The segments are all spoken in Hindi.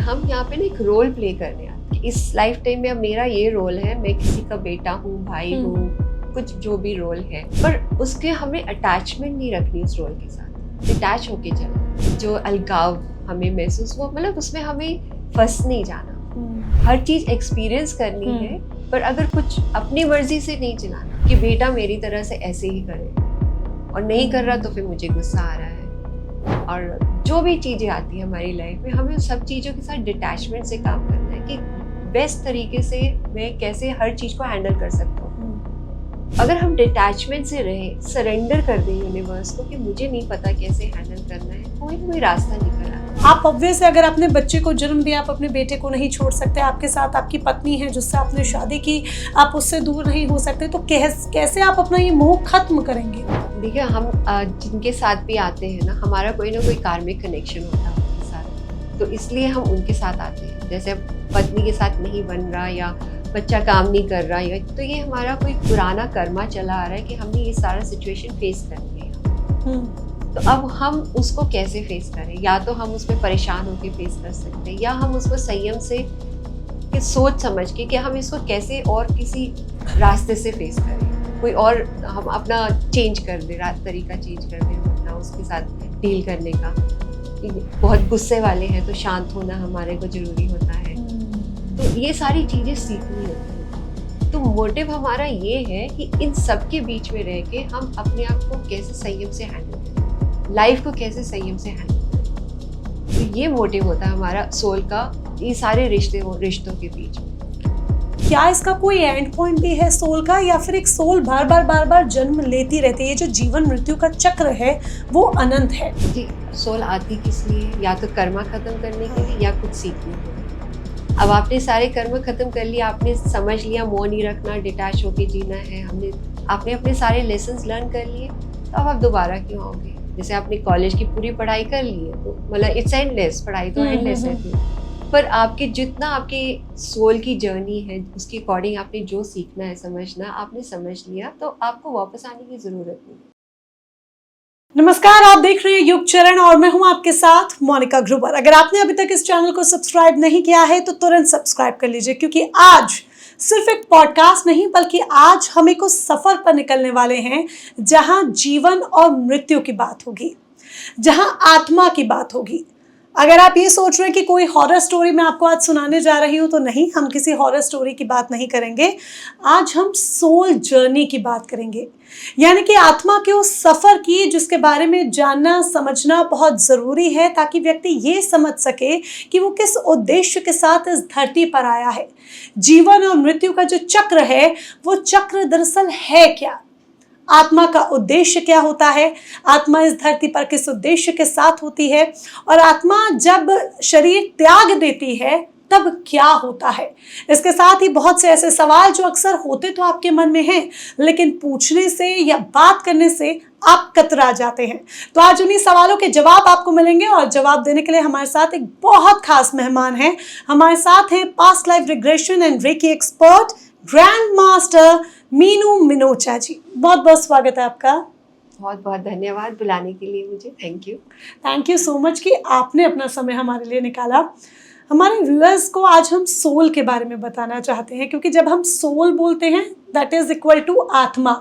हम यहाँ पे ना एक रोल प्ले करने आते हैं। इस लाइफ टाइम में अब मेरा ये रोल है, मैं किसी का बेटा हूँ, भाई हूँ, कुछ जो भी रोल है, पर उसके हमें अटैचमेंट नहीं रखनी उस रोल के साथ, डिटैच होके चलना। जो अलगाव हमें महसूस हुआ, मतलब उसमें हमें फंस नहीं जाना। हर चीज एक्सपीरियंस करनी है, पर अगर कुछ अपनी मर्जी से नहीं चलाना कि बेटा मेरी तरह से ऐसे ही करे, और नहीं कर रहा तो फिर मुझे गुस्सा आ रहा है। और जो भी चीज़ें आती हैं हमारी लाइफ में, हमें सब चीज़ों के साथ डिटैचमेंट से काम करना है कि बेस्ट तरीके से मैं कैसे हर चीज़ को हैंडल कर सकता हूँ। अगर हम डिटैचमेंट से रहें, सरेंडर कर दें यूनिवर्स को कि मुझे नहीं पता कैसे हैंडल करना है, कोई रास्ता निकल आता है। आप ऑब्वियस अगर अपने बच्चे को जन्म दिया, आप अपने बेटे को नहीं छोड़ सकते, आपके साथ आपकी पत्नी है जिससे आपने शादी की, आप उससे दूर नहीं हो सकते, तो कैसे आप अपना ये मोह खत्म करेंगे? देखिए, हम जिनके साथ भी आते हैं ना, हमारा कोई ना कोई कार्मिक कनेक्शन होता है उनके साथ, तो इसलिए हम उनके साथ आते हैं। जैसे पत्नी के साथ नहीं बन रहा या बच्चा काम नहीं कर रहा, या तो ये हमारा कोई पुराना कर्मा चला आ रहा है कि हमने ये सारा सिचुएशन फेस करनी है। तो अब हम उसको कैसे फेस करें? या तो हम उसमें परेशान होकर फेस कर सकते हैं, या हम उसको संयम से कि सोच समझ के कि हम इसको कैसे और किसी रास्ते से फेस करें, कोई और हम अपना चेंज कर दे, तरीका चेंज कर दे अपना उसके साथ डील करने का। बहुत गुस्से वाले हैं तो शांत होना हमारे को जरूरी होता है। तो ये सारी चीज़ें सीखनी होती हैं। तो मोटिव हमारा ये है कि इन सब के बीच में रह के हम अपने आप को कैसे संयम से हैंडल करें, लाइफ को कैसे संयम से हैंडल करें। तो ये मोटिव होता है हमारा सोल का, ये सारे रिश्तों के बीच में। क्या इसका कोई एंड पॉइंट भी है सोल का, या फिर एक सोल बार बार जन्म लेती रहती है? ये जो जीवन मृत्यु का चक्र है वो अनंत है। जी, सोल आती किस लिए? या तो कर्मा खत्म करने के लिए या कुछ सीखने के लिए। अब आपने सारे कर्म खत्म कर लिया, आपने समझ लिया मोह नहीं रखना, डिटैच होके जीना है, आपने अपने सारे लेसन्स लर्न कर लिए, तो अब आप दोबारा क्यों आओगे? जैसे आपने कॉलेज की पूरी पढ़ाई कर ली है, तो मतलब इट्स एंडलेस, पढ़ाई तो एंडलेस है, पर आपके जितना आपके सोल की जर्नी है उसके अकॉर्डिंग आपने जो सीखना है, समझना आपने समझ लिया, तो आपको वापस आने की जरूरत नहीं। नमस्कार, आप देख रहे हैं युग चरण और मैं हूं आपके साथ मोनिका ग्रुबर। अगर आपने अभी तक इस चैनल को सब्सक्राइब नहीं किया है तो तुरंत सब्सक्राइब कर लीजिए, क्योंकि आज सिर्फ एक पॉडकास्ट नहीं, बल्कि आज हम एक उस सफर पर निकलने वाले हैं जहां जीवन और मृत्यु की बात होगी, जहां आत्मा की बात होगी। अगर आप ये सोच रहे हैं कि कोई हॉरर स्टोरी मैं आपको आज सुनाने जा रही हूं, तो नहीं, हम किसी हॉरर स्टोरी की बात नहीं करेंगे। आज हम सोल जर्नी की बात करेंगे, यानी कि आत्मा के उस सफर की जिसके बारे में जानना समझना बहुत जरूरी है, ताकि व्यक्ति ये समझ सके कि वो किस उद्देश्य के साथ इस धरती पर आया है। जीवन और मृत्यु का जो चक्र है, वो चक्र दरअसल है क्या? आत्मा का उद्देश्य क्या होता है? आत्मा इस धरती पर किस उद्देश्य के साथ होती है? और आत्मा जब शरीर त्याग देती है तब क्या होता है? इसके साथ ही बहुत से ऐसे सवाल जो अक्सर होते तो आपके मन में हैं, लेकिन पूछने से या बात करने से आप कतरा जाते हैं। तो आज उन्हीं सवालों के जवाब आपको मिलेंगे, और जवाब देने के लिए हमारे साथ एक बहुत खास मेहमान है। हमारे साथ हैं past life regression and reiki expert grand master Meenu Minocha ji. बहुत बहुत स्वागत है आपका। बहुत बहुत धन्यवाद बुलाने के लिए मुझे। थैंक यू सो मच कि आपने अपना समय हमारे लिए निकाला। हमारे व्यूअर्स को आज हम सोल के बारे में बताना चाहते हैं, क्योंकि जब हम सोल बोलते हैं दैट इज इक्वल टू आत्मा।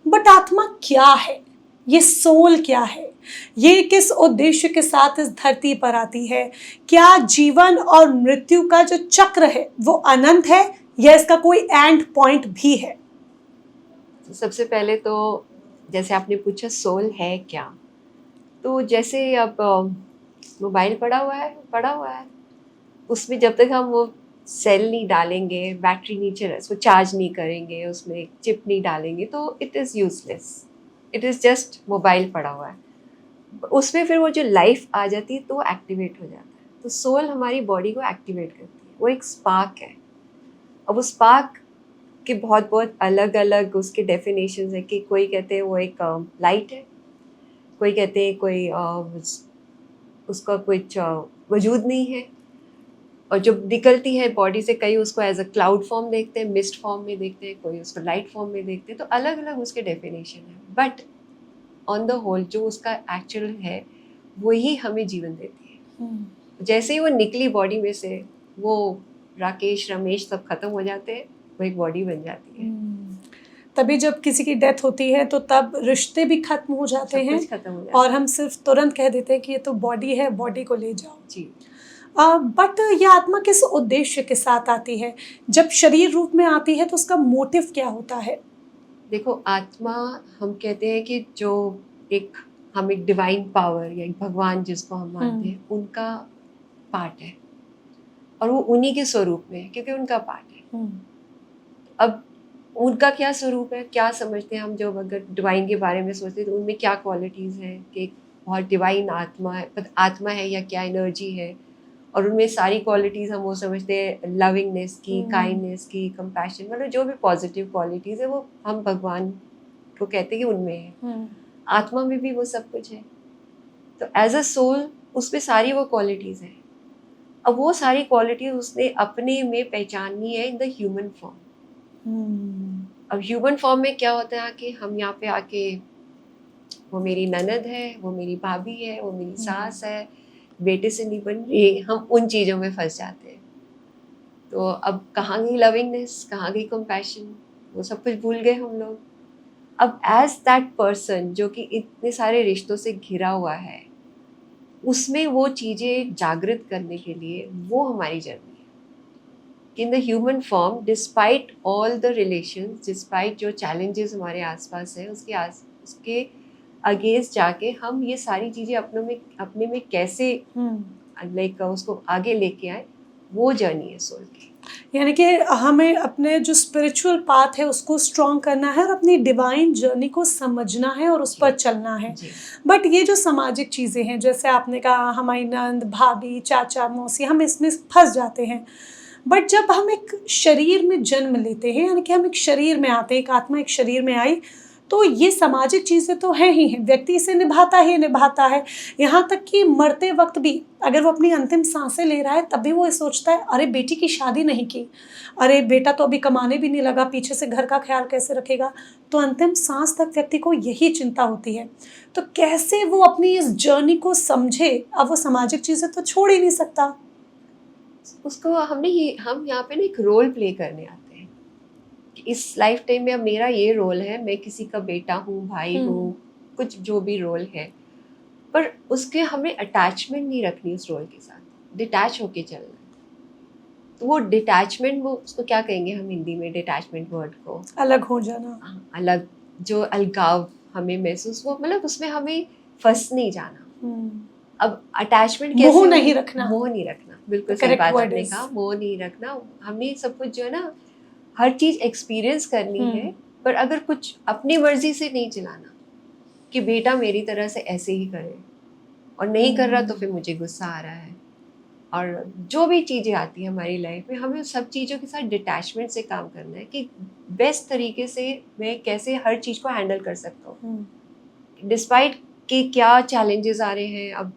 बट आत्मा क्या है? ये सोल क्या है? ये किस उद्देश्य के साथ इस धरती पर आती है? क्या जीवन और मृत्यु का जो चक्र है वो अनंत है, या इसका कोई एंड पॉइंट भी है? सबसे पहले तो जैसे आपने पूछा सोल है क्या, तो जैसे अब मोबाइल पड़ा हुआ है, उसमें जब तक हम वो सेल नहीं डालेंगे, बैटरी नीचे उसको चार्ज नहीं करेंगे, उसमें चिप नहीं डालेंगे, तो it is useless. It is just mobile पड़ा हुआ है। उसमें फिर वो जो लाइफ आ जाती है तो वो एक्टिवेट हो जाता है। तो सोल हमारी बॉडी को एक्टिवेट करती है, वो एक स्पार्क है। अब उस स्पार्क के बहुत बहुत अलग अलग उसके डेफिनेशंस है कि कोई कहते हैं वो एक लाइट है, कोई कहते हैं कोई उसका कुछ वजूद नहीं है, और जब निकलती है बॉडी से कई उसको एज अ क्लाउड फॉर्म देखते हैं, मिस्ट फॉर्म में देखते हैं, कोई उसको लाइट फॉर्म में देखते हैं। तो अलग अलग उसके डेफिनेशन है, बट ऑन द होल जो उसका एक्चुअल है वही हमें जीवन देती है। जैसे ही वो निकली बॉडी में से, वो राकेश रमेश सब खत्म हो जाते हैं, वो एक बॉडी बन जाती है। तभी जब किसी की डेथ होती है तो तब रिश्ते भी खत्म हो जाते सब हैं कुछ खत्म हो जाता और हम सिर्फ तुरंत कह देते हैं कि ये तो बॉडी है, बॉडी को ले जाओ। है। जी। बट ये आत्मा किस उद्देश्य के साथ आती है? जब शरीर रूप में आती है तो उसका मोटिव क्या होता है? देखो, आत्मा हम कहते हैं कि जो हम एक डिवाइन पावर या एक भगवान जिसको हम मानते हैं, उनका पार्ट है, और वो उन्हीं के स्वरूप में है क्योंकि उनका पार्ट है। अब उनका क्या स्वरूप है, क्या समझते हैं हम, जो अगर डिवाइन के बारे में सोचते हैं तो उनमें क्या क्वालिटीज़ हैं कि एक बहुत डिवाइन आत्मा है या क्या एनर्जी है, और उनमें सारी क्वालिटीज़ हम वो समझते हैं लविंगनेस की, काइंडनेस की, कंपैशन, मतलब जो भी पॉजिटिव क्वालिटीज़ है वो हम भगवान को कहते हैं कि उनमें है। आत्मा में भी वो सब कुछ है। तो एज अ सोल उसमें सारी वो क्वालिटीज़ हैं। अब वो सारी क्वालिटीज़ उसने अपने में पहचाननी है इन द ह्यूमन फॉर्म। अब ह्यूमन फॉर्म में क्या होता है कि हम यहाँ पे आके, वो मेरी ननद है, वो मेरी भाभी है, वो मेरी सास है, बेटे से नहीं बन रही, हम उन चीज़ों में फंस जाते हैं। तो अब कहाँ गई लविंगनेस, कहाँ गई कंपैशन, वो सब कुछ भूल गए हम लोग। अब एज दैट पर्सन जो कि इतने सारे रिश्तों से घिरा हुआ है, उसमें वो चीज़ें जागृत करने के लिए वो हमारी जर्नी है। In the human form, despite all the relations, despite जो चैलेंजेस हमारे आसपास है, उसके अगेंस्ट जाके हम ये सारी चीज़ें अपने में कैसे लाइक उसको आगे लेके आए, वो जर्नी है सोल की। यानी कि हमें अपने जो स्पिरिचुअल पाथ है उसको स्ट्रॉन्ग करना है और अपनी डिवाइन जर्नी को समझना है और उस पर चलना है। बट ये जो सामाजिक चीज़ें हैं, जैसे आपने कहा हमारी नंद, भाभी, चाचा, मौसी, हम इसमें फंस जाते हैं। बट जब हम एक शरीर में जन्म लेते हैं, यानी कि हम एक शरीर में आते हैं, एक आत्मा एक शरीर में आई, तो ये सामाजिक चीज़ें तो हैं ही हैं, व्यक्ति इसे निभाता है। यहाँ तक कि मरते वक्त भी अगर वो अपनी अंतिम सांसें ले रहा है तब भी वो सोचता है, अरे बेटी की शादी नहीं की, अरे बेटा तो अभी कमाने भी नहीं लगा, पीछे से घर का ख्याल कैसे रखेगा। तो अंतिम सांस तक व्यक्ति को यही चिंता होती है। तो कैसे वो अपनी इस जर्नी को समझे? अब वो सामाजिक चीज़ें तो छोड़ ही नहीं सकता। उसको हम यहाँ पे ना एक रोल प्ले करने आते हैं कि इस लाइफ टाइम में अब मेरा ये रोल है, मैं किसी का बेटा हूँ, भाई हूँ, कुछ जो भी रोल है, पर उसके हमें अटैचमेंट नहीं रखनी उस रोल के साथ, डिटैच होके चलना है। तो वो डिटैचमेंट, वो उसको क्या कहेंगे हम हिंदी में, डिटैचमेंट वर्ड को, अलग हो जाना, अलग, जो अलगाव हमें महसूस, वो मतलब उसमें हमें फंस नहीं जाना। अब अटैचमेंट कैसे, मोह नहीं रखना, बिल्कुल सही बात आपने कहा, मोह नहीं रखना। हमने सब कुछ जो है ना, हर चीज एक्सपीरियंस करनी है, पर अगर कुछ अपनी मर्जी से नहीं चलाना कि बेटा मेरी तरह से ऐसे ही करे, और नहीं कर रहा तो फिर मुझे गुस्सा आ रहा है। और जो भी चीज़ें आती हैं हमारी लाइफ में, हमें सब चीज़ों के साथ डिटैचमेंट से काम करना है कि बेस्ट तरीके से मैं कैसे हर चीज़ को हैंडल कर सकता हूँ, डिस्पाइट कि क्या चैलेंजेस आ रहे हैं, अब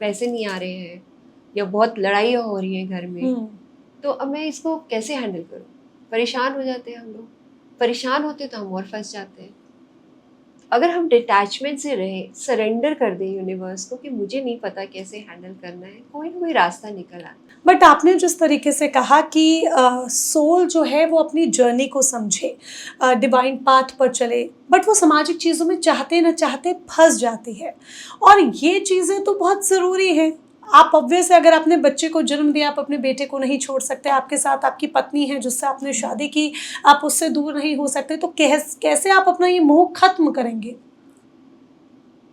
पैसे नहीं आ रहे हैं या बहुत लड़ाइयाँ हो रही हैं घर में, तो अब मैं इसको कैसे हैंडल करूँ। परेशान हो जाते हैं हम लोग, परेशान होते तो हम और फंस जाते हैं। अगर हम डिटैचमेंट से रहें, सरेंडर कर दें यूनिवर्स को कि मुझे नहीं पता कैसे हैंडल करना है, कोई ना कोई रास्ता निकल आता है। बट आपने जिस तरीके से कहा कि सोल जो है वो अपनी जर्नी को समझे, डिवाइन पाथ पर चले, बट वो सामाजिक चीज़ों में चाहते न चाहते फंस जाती है, और ये चीज़ें तो बहुत ज़रूरी हैं। आप ऑब्वियस अगर आपने बच्चे को जन्म दिया, आप अपने बेटे को नहीं छोड़ सकते, आपके साथ आपकी पत्नी है जिससे आपने शादी की, आप उससे दूर नहीं हो सकते, तो कैसे आप अपना ये मोह खत्म करेंगे?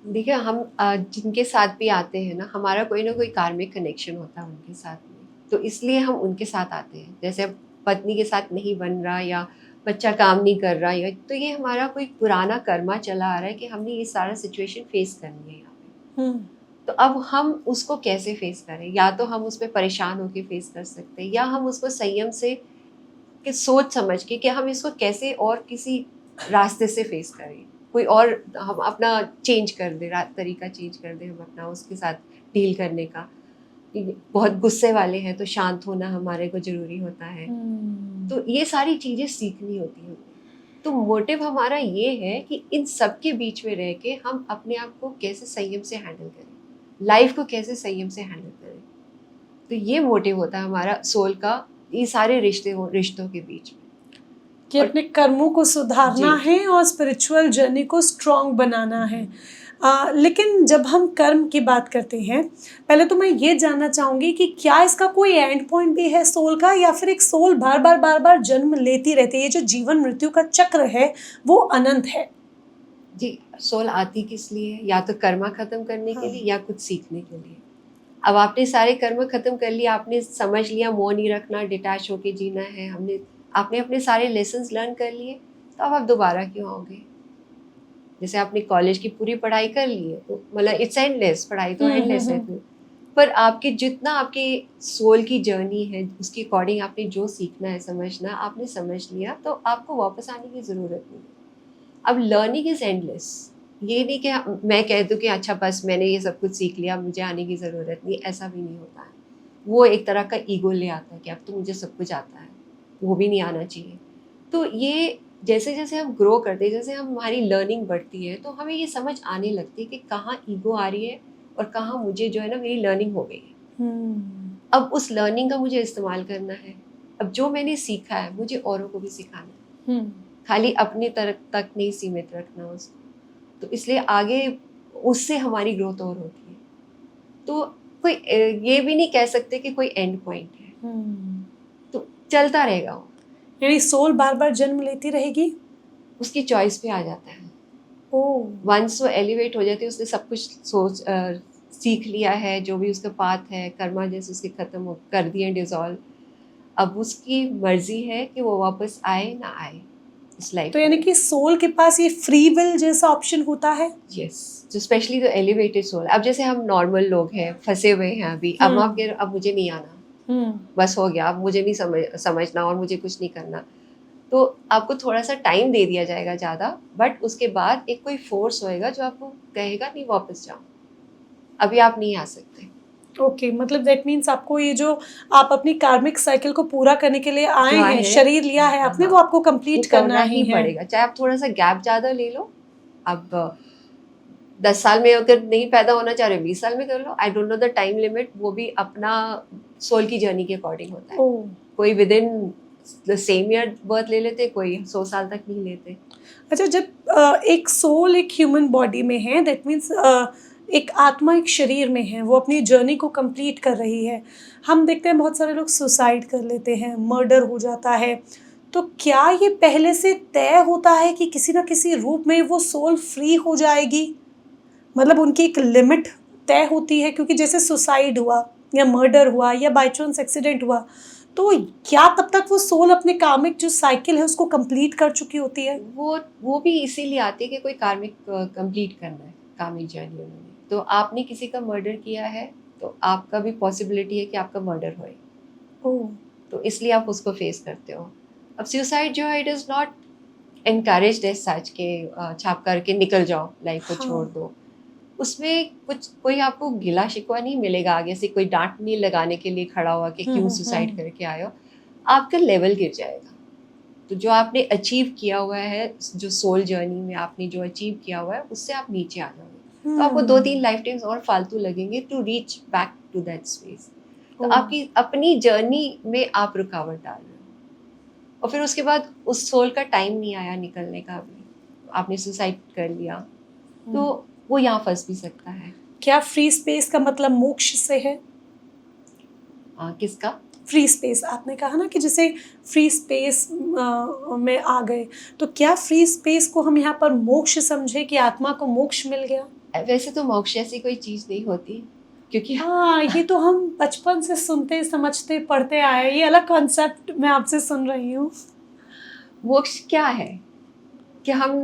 देखिए, हम जिनके साथ भी आते हैं ना, हमारा कोई ना कोई कार्मिक कनेक्शन होता है उनके साथ में, तो इसलिए हम उनके साथ आते हैं। जैसे पत्नी के साथ नहीं बन रहा या बच्चा काम नहीं कर रहा, या तो ये हमारा कोई पुराना कर्मा चला आ रहा है कि हमने ये सारा सिचुएशन फेस करनी है यहाँ पे। तो अब हम उसको कैसे फेस करें? या तो हम उस पर परेशान होकर फेस कर सकते हैं, या हम उसको संयम से कि सोच समझ के कि हम इसको कैसे और किसी रास्ते से फेस करें, कोई और हम अपना चेंज कर दे, तरीका चेंज कर दे हम अपना उसके साथ डील करने का। बहुत गुस्से वाले हैं तो शांत होना हमारे को ज़रूरी होता है। तो ये सारी चीज़ें सीखनी होती हैं। तो मोटिव हमारा ये है कि इन सब के बीच में रह के हम अपने आप को कैसे संयम से हैंडल करें, लाइफ को कैसे संयम से हैंडल करें। तो ये मोटिव होता है हमारा सोल का, ये सारे रिश्तों के बीच में, कि अपने कर्मों को सुधारना जी। है और स्पिरिचुअल जर्नी को स्ट्रॉन्ग बनाना है। लेकिन जब हम कर्म की बात करते हैं, पहले तो मैं ये जानना चाहूँगी कि क्या इसका कोई एंड पॉइंट भी है सोल का, या फिर एक सोल बार बार जन्म लेती रहती है? ये जो जीवन मृत्यु का चक्र है वो अनंत है। जी, सोल आती किस लिए है? या तो कर्मा खत्म करने के हाँ। लिए या कुछ सीखने के लिए। अब आपने सारे कर्म खत्म कर लिया, आपने समझ लिया मोह नहीं रखना, डिटैच होके जीना है, आपने अपने सारे लेसन्स लर्न कर लिए, तो अब आप दोबारा क्यों आओगे? जैसे आपने कॉलेज की पूरी पढ़ाई कर ली है, तो मतलब इट्स एंडलेस, पढ़ाई तो एंडलेस है। पर आपके जितना आपके सोल की जर्नी है, उसके अकॉर्डिंग आपने जो सीखना है, समझना आपने समझ लिया, तो आपको वापस आने की ज़रूरत नहीं। अब लर्निंग इज़ एंडलेस। ये नहीं कि मैं कह दूँ कि अच्छा बस मैंने ये सब कुछ सीख लिया, मुझे आने की ज़रूरत नहीं, ऐसा भी नहीं होता है। वो एक तरह का ईगो ले आता है कि अब तो मुझे सब कुछ आता है, वो भी नहीं आना चाहिए। तो ये जैसे जैसे हम ग्रो करते हैं, जैसे हमारी लर्निंग बढ़ती है, तो हमें ये समझ आने लगती है कि कहाँ ईगो आ रही है और कहाँ मुझे जो है ना मेरी लर्निंग हो गई है। अब उस लर्निंग का मुझे इस्तेमाल करना है। अब जो मैंने सीखा है मुझे औरों को भी सिखाना है, खाली अपनी तरफ तक नहीं सीमित रखना उसको। तो इसलिए आगे उससे हमारी ग्रोथ और होती है। तो कोई ये भी नहीं कह सकते कि कोई एंड पॉइंट है, तो चलता रहेगा वो, यानी सोल बार बार जन्म लेती रहेगी। उसकी चॉइस पे आ जाता है। ओह, वंस वो एलिवेट हो जाती है, उसने सब कुछ सीख लिया है, जो भी उसका पाथ है, कर्मा जैसे उसके खत्म कर दिए डिजॉल्व, अब उसकी मर्जी है कि वो वापस आए ना आए इस लाइफ तो यानी में। कि सोल के पास ये फ्री विल जैसा ऑप्शन होता है। यस, जो स्पेशली जो एलिवेटेड सोल, अब जैसे हम नॉर्मल लोग हैं, फंसे हुए हैं अभी, अब आप कह रहे हो अब मुझे नहीं आना, बस हो गया, अब मुझे नहीं समझना और मुझे कुछ नहीं करना, तो आपको थोड़ा सा टाइम दे दिया जाएगा ज़्यादा, बट उसके बाद एक कोई फोर्स होएगा जो आपको कहेगा नहीं वापस जाओ, अभी आप नहीं आ सकते। ओके, मतलब दैट मीन्स आपको ये जो आप अपनी कार्मिक साइकिल को पूरा करने के लिए आए जो हैं, है, शरीर लिया है आपने, वो आपको कंप्लीट करना ही है। पड़ेगा, चाहे आप थोड़ा सा गैप ज़्यादा ले लो। अब 10 साल में अगर नहीं पैदा होना चाह रहे 20 साल में कर लो, I don't know the time limit, वो भी अपना सोल की जर्नी के अकॉर्डिंग होता है। ओह, कोई with in the same year birth ले लेते, कोई 100 साल तक नहीं लेते। अच्छा, जब एक सोल एक ह्यूमन बॉडी में है, दैट मीन्स एक आत्मा एक शरीर में है, वो अपनी जर्नी को कंप्लीट कर रही है। हम देखते हैं बहुत सारे लोग सुसाइड कर लेते हैं, मर्डर हो जाता है। तो क्या ये पहले से तय होता है कि किसी ना किसी रूप में वो सोल फ्री हो जाएगी? मतलब उनकी एक लिमिट तय होती है, क्योंकि जैसे सुसाइड हुआ या मर्डर हुआ या बाय चांस एक्सीडेंट हुआ, तो क्या तब तक वो सोल अपने कार्मिक जो साइकिल है उसको कंप्लीट कर चुकी होती है? वो भी इसीलिए आती है कि कोई कार्मिक कंप्लीट करना है, कार्मिक जर्नी उन्होंने। तो आपने किसी का मर्डर किया है, तो आपका भी पॉसिबिलिटी है कि आपका मर्डर होए, ओह, तो इसलिए आप उसको फेस करते हो। अब सुसाइड जो है, it is not encouraged as such के छाप करके निकल जाओ, लाइफ को हाँ। छोड़ दो। उसमें कुछ कोई आपको गिला शिकवा नहीं मिलेगा, आगे से कोई डांट नहीं लगाने के लिए खड़ा हुआ कि क्यों सुसाइड करके आए हो। आपका लेवल गिर जाएगा। तो जो आपने अचीव किया हुआ है, जो सोल जर्नी में आपने जो अचीव किया हुआ है, उससे आप नीचे आ जाओगे। तो आपको 2-3 लाइफ टाइम्स और फालतू लगेंगे to reach back to that space. तो आपकी अपनी जर्नी में आप रुकावट डाल रहे हो, और फिर उसके बाद उस सोल का टाइम नहीं आया निकलने का, भी आपने सुसाइड कर लिया, तो वो यहाँ फंस भी सकता है। क्या फ्री स्पेस का मतलब मोक्ष से है? किसका? फ्री स्पेस, आपने कहा ना कि जैसे फ्री स्पेस में आ गए, तो क्या फ्री स्पेस को हम यहाँ पर मोक्ष समझे कि आत्मा को मोक्ष मिल गया? वैसे तो मोक्ष ऐसी कोई चीज़ नहीं होती, क्योंकि हाँ, ये तो हम बचपन से सुनते समझते पढ़ते आए, ये अलग कॉन्सेप्ट मैं आपसे सुन रही हूँ। मोक्ष क्या है कि हम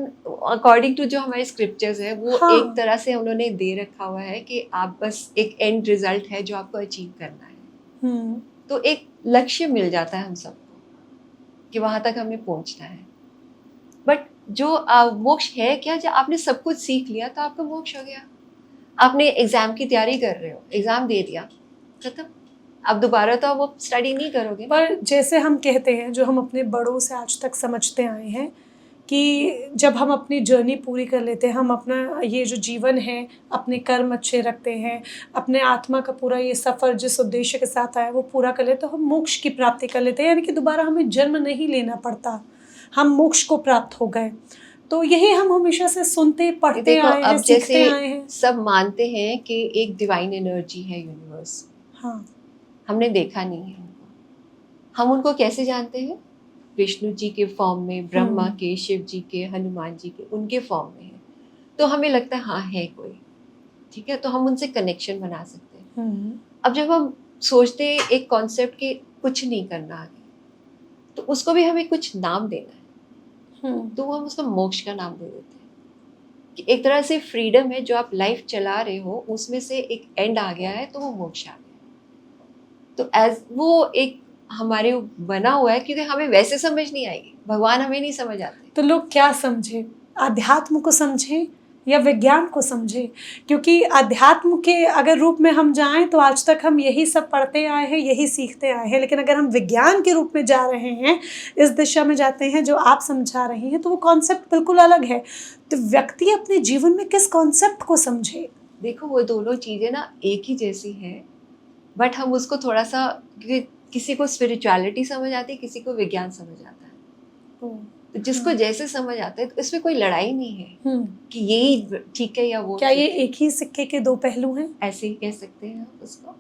अकॉर्डिंग टू जो हमारे स्क्रिप्चर्स है, वो हाँ। एक तरह से उन्होंने दे रखा हुआ है कि आप बस एक एंड रिजल्ट है जो आपको अचीव करना है। तो एक लक्ष्य मिल जाता है हम सबको कि वहां तक हमें पहुंचना है। बट जो मोक्ष है क्या, जब आपने सब कुछ सीख लिया तो आपका मोक्ष हो गया। आपने एग्जाम की तैयारी कर रहे हो, एग्जाम दे दिया, खत्म। अब दोबारा तो आप वो स्टडी नहीं करोगे। पर जैसे हम कहते हैं, जो हम अपने बड़ों से आज तक समझते आए हैं, कि जब हम अपनी जर्नी पूरी कर लेते हैं, हम अपना ये जो जीवन है, अपने कर्म अच्छे रखते हैं, अपने आत्मा का पूरा ये सफ़र जिस उद्देश्य के साथ आया वो पूरा कर लेते हैं, तो हम मोक्ष की प्राप्ति कर लेते हैं, यानी कि दोबारा हमें जन्म नहीं लेना पड़ता, हम मोक्ष को प्राप्त हो गए। तो यही हम हमेशा से सुनते पढ़ते देखो आए हैं, अब जैसे सीखते आए हैं। सब मानते हैं कि एक डिवाइन एनर्जी है यूनिवर्स, हाँ, हमने देखा नहीं है उनको। हम उनको कैसे जानते हैं? विष्णु जी के फॉर्म में, ब्रह्मा के, शिव जी के, हनुमान जी के, उनके फॉर्म में है। तो हमें लगता है हाँ है कोई, ठीक है, तो हम उनसे कनेक्शन बना सकते हैं। अब जब हम सोचते हैं एक कॉन्सेप्ट के कुछ नहीं करना आगे, तो उसको भी हमें कुछ नाम देना है, तो हम उसको मोक्ष का नाम दे देते हैं कि एक तरह से फ्रीडम है, जो आप लाइफ चला रहे हो उसमें से एक एंड आ गया है, तो वो मोक्ष आ गया। तो एज वो एक हमारे बना हुआ है, क्योंकि हमें वैसे समझ नहीं आएगी, भगवान हमें नहीं समझ आते। तो लोग क्या समझे, अध्यात्म को समझे या विज्ञान को समझे? क्योंकि अध्यात्म के अगर रूप में हम जाएं तो आज तक हम यही सब पढ़ते आए हैं, यही सीखते आए हैं, लेकिन अगर हम विज्ञान के रूप में जा रहे हैं, इस दिशा में जाते हैं जो आप समझा रही हैं, तो वो कॉन्सेप्ट बिल्कुल अलग है। तो व्यक्ति अपने जीवन में किस कॉन्सेप्ट को समझे? देखो वो दोनों चीज़ें ना एक ही जैसी हैं, बट हम उसको थोड़ा सा, किसी को स्पिरिचुअलिटी समझ आती है, किसी को विज्ञान समझ आता है। तो जिसको जैसे समझ आता है, तो इसमें कोई लड़ाई नहीं है कि यही ठीक है या वो। क्या ये एक ही सिक्के के दो पहलू हैं? ऐसे ही कह सकते हैं आप उसको।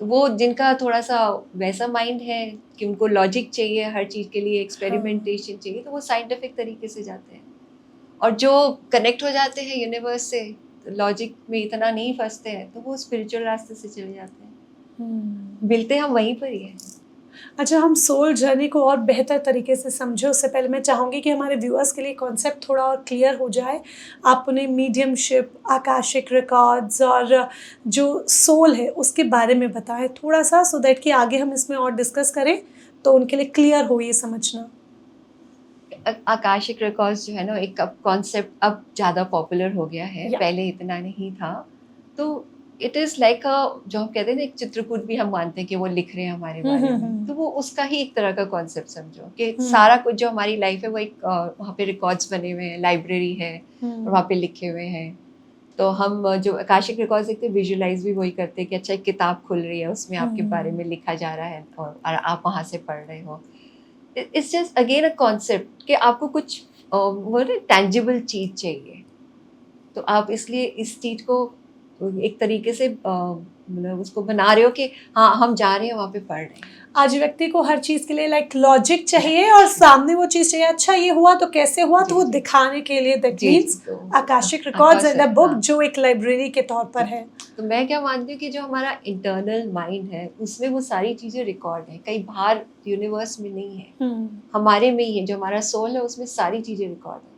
तो वो जिनका थोड़ा सा वैसा माइंड है कि उनको लॉजिक चाहिए हर चीज़ के लिए, एक्सपेरिमेंटेशन चाहिए, तो वो साइंटिफिक तरीके से जाते हैं। और जो कनेक्ट हो जाते हैं यूनिवर्स से, तो लॉजिक में इतना नहीं फंसते हैं, तो वो स्पिरिचुअल रास्ते से चले जाते हैं। मिलते हम वहीं पर ही हैं। अच्छा, हम सोल जर्नी को और बेहतर तरीके से समझे उससे पहले मैं चाहूँगी कि हमारे व्यूअर्स के लिए कॉन्सेप्ट थोड़ा और क्लियर हो जाए। आप उन्हें मीडियमशिप, आकाशिक रिकॉर्ड्स और जो सोल है उसके बारे में बताएं थोड़ा सा, सो दैट कि आगे हम इसमें और डिस्कस करें तो उनके लिए क्लियर हो ये समझना। आकाशिक रिकॉर्ड्स जो है ना, एक कॉन्सेप्ट अब ज़्यादा पॉपुलर हो गया है, पहले इतना नहीं था। तो इट इज़ लाइक जो हम कहते हैं ना, एक चित्रकूट भी हम मानते हैं कि वो लिख रहे हैं हमारे बारे में, तो वो उसका ही एक तरह का कॉन्सेप्ट समझो कि सारा कुछ जो हमारी लाइफ है वो एक वहाँ पे रिकॉर्ड्स बने हुए हैं, लाइब्रेरी है और वहाँ पे लिखे हुए हैं। तो हम जो आकाशिक रिकॉर्ड्स देखते हैं, विजुअलाइज भी वही करते हैं कि अच्छा एक किताब खुल रही है, उसमें आपके बारे में लिखा जा रहा है और आप वहाँ से पढ़ रहे हो। It's just again a concept कि आपको कुछ वो टेंजिबल चीज़ चाहिए, तो आप इसलिए इस चीज़ को एक तरीके से मतलब उसको बना रहे हो कि हाँ हम जा रहे हैं वहाँ पे पढ़ रहे हैं। आज व्यक्ति को हर चीज़ के लिए लाइक लॉजिक चाहिए और सामने वो चीज़ चाहिए, अच्छा ये हुआ तो कैसे हुआ, तो वो दिखाने के लिए that means Akashic records in the book, जो एक लाइब्रेरी के तौर पर है। तो मैं क्या मानती हूँ कि जो हमारा इंटरनल माइंड है उसमें वो सारी चीज़ें रिकॉर्ड है, कहीं बाहर यूनिवर्स में नहीं है, हमारे में ही है। जो हमारा सोल है उसमें सारी चीज़ें रिकॉर्ड है,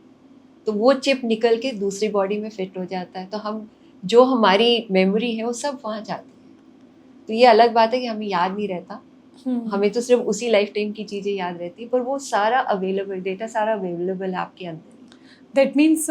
तो वो चिप निकल के दूसरी बॉडी में फिट हो जाता है, तो हम जो हमारी मेमोरी है वो सब वहाँ जाती है। तो ये अलग बात है कि हमें याद नहीं रहता, हमें तो सिर्फ उसी लाइफ टाइम की चीज़ें याद रहती है, पर वो सारा अवेलेबल, डेटा सारा अवेलेबल है आपके अंदर। दैट मीन्स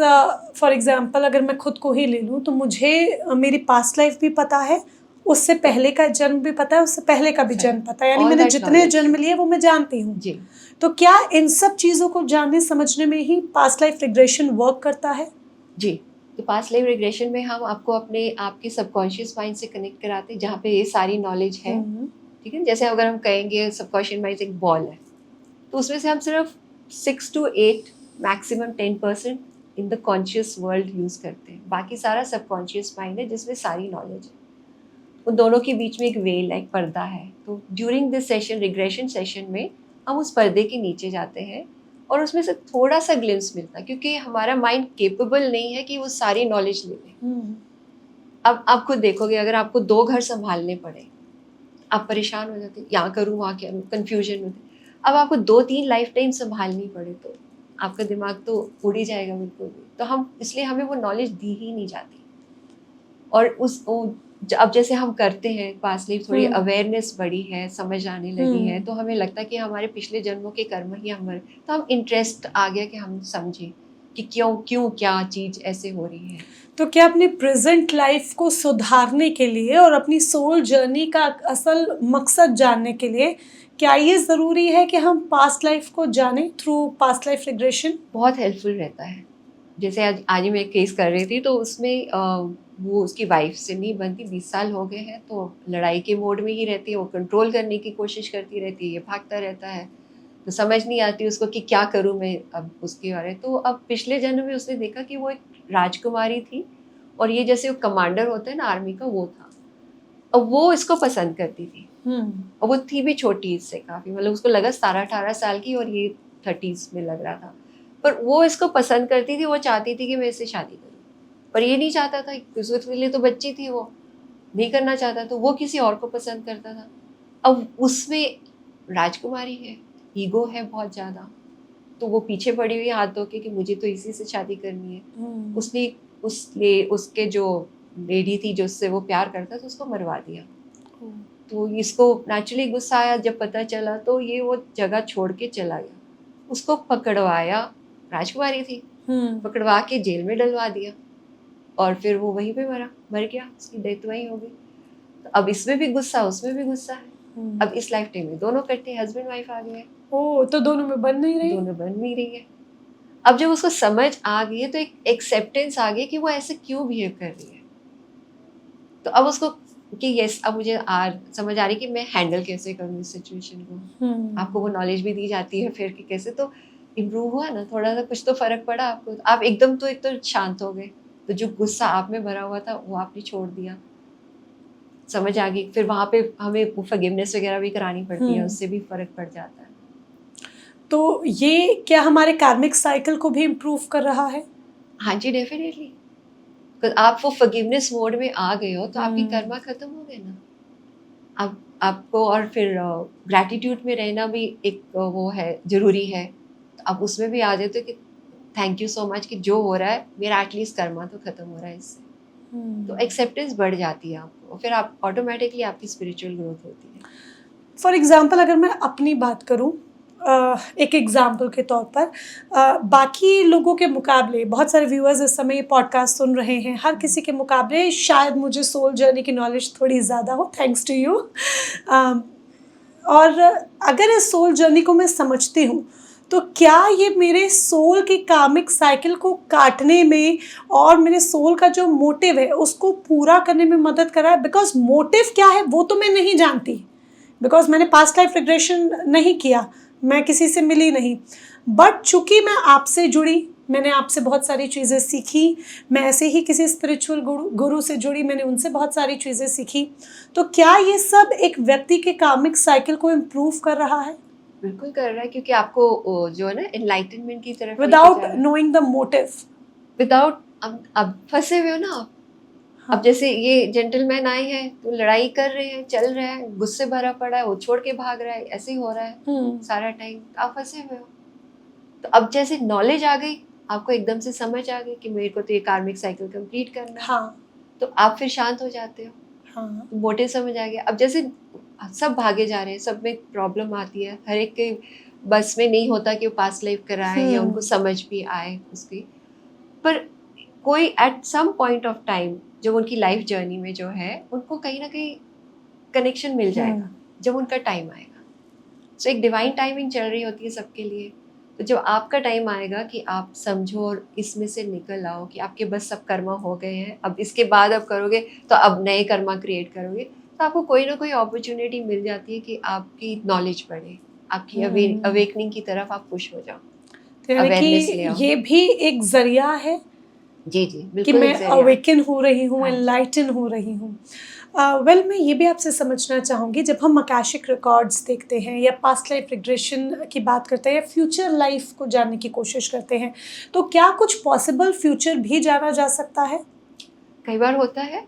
फॉर एग्जाम्पल अगर मैं खुद को ही ले लूँ तो मुझे मेरी पास्ट लाइफ भी पता है, उससे पहले का जन्म भी पता है, उससे पहले का भी जन्म पता है, यानी मैंने जितने जन्म लिए वो मैं जानती हूँ जी। तो क्या इन सब चीज़ों को जानने समझने में ही पास्ट लाइफ रिग्रेशन वर्क करता है? जी। तो पास्ट लाइफ रिग्रेशन में हम आपको अपने आपके सबकॉन्शियस माइंड से कनेक्ट कराते हैं, जहाँ पे ये सारी नॉलेज है, ठीक है। जैसे अगर हम कहेंगे सबकॉन्शियस माइंड एक बॉल है, तो उसमें से हम सिर्फ 6 to 8 maximum 10% in the conscious world use करते हैं, बाकी सारा सबकॉन्शियस माइंड है जिसमें सारी नॉलेज है। उन दोनों के बीच में एक वेल है, एक पर्दा है। तो during this session, regression session में हम उस पर्दे के नीचे जाते हैं और उसमें से थोड़ा सा ग्लिम्स मिलता है, क्योंकि हमारा माइंड केपेबल नहीं है कि वो सारी नॉलेज ले ले। अब आप खुद देखोगे, अगर आपको 2 घर संभालने पड़े, आप परेशान हो जाते, यहाँ करूँ वहाँ क्या करूँ, कन्फ्यूजन होती। अब आपको 2-3 लाइफ टाइम संभालनी पड़े तो आपका दिमाग तो उड़ ही जाएगा बिल्कुल भी। तो हम इसलिए हमें वो नॉलेज दी ही नहीं जाती। और अब जैसे हम करते हैं पास्ट लाइफ, थोड़ी अवेयरनेस बढ़ी है, समझ आने लगी है, तो हमें लगता है कि हमारे पिछले जन्मों के कर्म ही हमारे, तो हम इंटरेस्ट आ गया कि हम समझें कि क्यों क्या चीज़ ऐसे हो रही है। तो क्या अपनी प्रेजेंट लाइफ को सुधारने के लिए और अपनी सोल जर्नी का असल मकसद जानने के लिए क्या ये ज़रूरी है कि हम पास्ट लाइफ को जानें थ्रू पास्ट लाइफ रिग्रेशन? बहुत हेल्पफुल रहता है। जैसे आज ही मैं एक केस कर रही थी, तो उसमें वो उसकी वाइफ से नहीं बनती, 20 साल हो गए हैं, तो लड़ाई के मोड में ही रहती है, वो कंट्रोल करने की कोशिश करती रहती है, ये भागता रहता है, तो समझ नहीं आती उसको कि क्या करूँ मैं अब उसके बारे। तो अब पिछले जन्म में उसने देखा कि वो एक राजकुमारी थी, और ये जैसे वो कमांडर होता है ना आर्मी का, वो था। अब वो इसको पसंद करती थी, और वो थी भी छोटी इससे काफ़ी, मतलब उसको लगा 17-18 साल की, और ये 30s में लग रहा था। पर वो इसको पसंद करती थी, वो चाहती थी कि मैं इससे शादी करूँ, पर ये नहीं चाहता था, उसके लिए तो बच्ची थी, वो नहीं करना चाहता, तो वो किसी और को पसंद करता था। अब उसमें राजकुमारी है, ईगो है बहुत ज़्यादा, तो वो पीछे पड़ी हुई हाथ धो के कि मुझे तो इसी से शादी करनी है। उसने उसके जो लेडी थी जो उससे वो प्यार करता था, उसको मरवा दिया। तो इसको नेचुरली गुस्सा आया, जब पता चला तो ये वो जगह छोड़ के चला गया। उसको पकड़वाया, राजकुमारी थी, पकड़वा के जेल में डलवा दिया, और फिर वो वहीं पे मर गया, उसकी डेथ वहीं हो गई। तो अब इसमें भी गुस्सा, उसमें भी गुस्सा है। अब इस लाइफ टाइम में दोनों इकट्ठे हस्बैंड वाइफ आ गए। तो दोनों में बन नहीं रही है। अब जब उसको समझ आ गई है, तो एक एक्सेप्टेंस आ गई कि वो ऐसे क्यों बिहेव कर रही है। तो अब उसको कि यस, अब मुझे समझ आ रही कि मैं हैंडल कैसे करूँ इस सिचुएशन को। आपको वो नॉलेज भी दी जाती है फिर कि कैसे, तो इम्प्रूव हुआ ना, थोड़ा सा कुछ तो फर्क पड़ा आपको। आप एकदम तो एक तो शांत हो गए, तो जो गुस्सा आप में भरा हुआ था वो आपने छोड़ दिया, समझ आ गई। फिर वहाँ पे हमें फॉरगिवनेस वगैरह भी करानी पड़ती है, उससे भी फर्क पड़ जाता है। तो ये क्या हमारे कार्मिक साइकिल को भी इम्प्रूव कर रहा है? हाँ जी, डेफिनेटली। आप वो फॉरगिवनेस मोड में आ गए हो, तो आपकी कर्मा खत्म हो गए ना। अब आपको और फिर ग्रैटिट्यूड में रहना भी एक वो है, जरूरी है। तो आप उसमें भी आ जाते हो कि थैंक यू सो मच कि जो हो रहा है मेरा एटलीस्ट कर्मा तो खत्म हो रहा है इससे। तो एक्सेप्टेंस बढ़ जाती है आपको, फिर आप ऑटोमेटिकली आपकी स्पिरिचुअल ग्रोथ होती है। फॉर एग्जाम्पल अगर मैं अपनी बात करूँ, एक एग्जाम्पल के तौर पर, बाकी लोगों के मुकाबले, बहुत सारे व्यूअर्स इस समय ये पॉडकास्ट सुन रहे हैं, हर किसी के मुकाबले शायद मुझे सोल जर्नी की नॉलेज थोड़ी ज़्यादा हो, थैंक्स टू यू। और अगर इस सोल जर्नी को मैं समझती हूँ, तो क्या ये मेरे सोल की कार्मिक साइकिल को काटने में और मेरे सोल का जो मोटिव है उसको पूरा करने में मदद कर रहा है? बिकॉज मोटिव क्या है वो तो मैं नहीं जानती, बिकॉज मैंने पास्ट लाइफ रिग्रेशन नहीं किया, मैं किसी से मिली नहीं, बट चूंकि मैं आपसे जुड़ी, मैंने आपसे बहुत सारी चीज़ें सीखी, मैं ऐसे ही किसी स्पिरिचुअल गुरु से जुड़ी, मैंने उनसे बहुत सारी चीज़ें सीखी, तो क्या ये सब एक व्यक्ति के कार्मिक साइकिल को इम्प्रूव कर रहा है? बिल्कुल कर रहा है, क्योंकि आपको जो है ना एनलाइटनमेंट की तरफ, without knowing the motive, without, अब फंसे हुए हो ना आप। अब जैसे ये जेंटलमैन आए हैं, तो लड़ाई कर रहे हैं, चल रहा है, गुस्से भरा पड़ा है, वो छोड़ के भाग रहा है, ऐसे ही हो रहा है सारा टाइम, आप फंसे हुए हो। तो अब जैसे नॉलेज आ गई, आपको एकदम से समझ आ गई कि मेरे को तो ये कार्मिक साइकिल कंप्लीट करना है। तो आप फिर शांत हो जाते हो। तो मोटिव समझ आ गया। अब जैसे सब भागे जा रहे हैं, सब में प्रॉब्लम आती है, हर एक के बस में नहीं होता कि वो पास्ट लाइफ कराए या उनको समझ भी आए उसकी, पर कोई at some point of time जब उनकी लाइफ जर्नी में जो है, उनको कहीं ना कहीं कनेक्शन मिल जाएगा जब उनका टाइम आएगा। सो एक डिवाइन टाइमिंग चल रही होती है सबके लिए। तो जब आपका टाइम आएगा कि आप समझो और इसमें से निकल आओ कि आपके बस सब कर्मा हो गए हैं, अब इसके बाद अब करोगे तो अब नए कर्मा क्रिएट करोगे, तो आपको कोई ना कोई अपॉर्चुनिटी मिल जाती है कि आपकी नॉलेज बढ़े, आपकी अवेकनिंग की तरफ आप पुश हो जाओ, अवेयरनेस ले आओ। ये भी एक जरिया है जी बिल्कुल, कि मैं अवेकन हो रही हूँ, एनलाइटन हो रही हूँ। वेल, मैं ये भी आपसे समझना चाहूँगी, जब हम अकाशिक रिकॉर्ड्स देखते हैं या पास्ट लाइफ रिग्रेशन की बात करते हैं या फ्यूचर लाइफ को जानने की कोशिश करते हैं, तो क्या कुछ पॉसिबल फ्यूचर भी जाना जा सकता है? कई बार होता है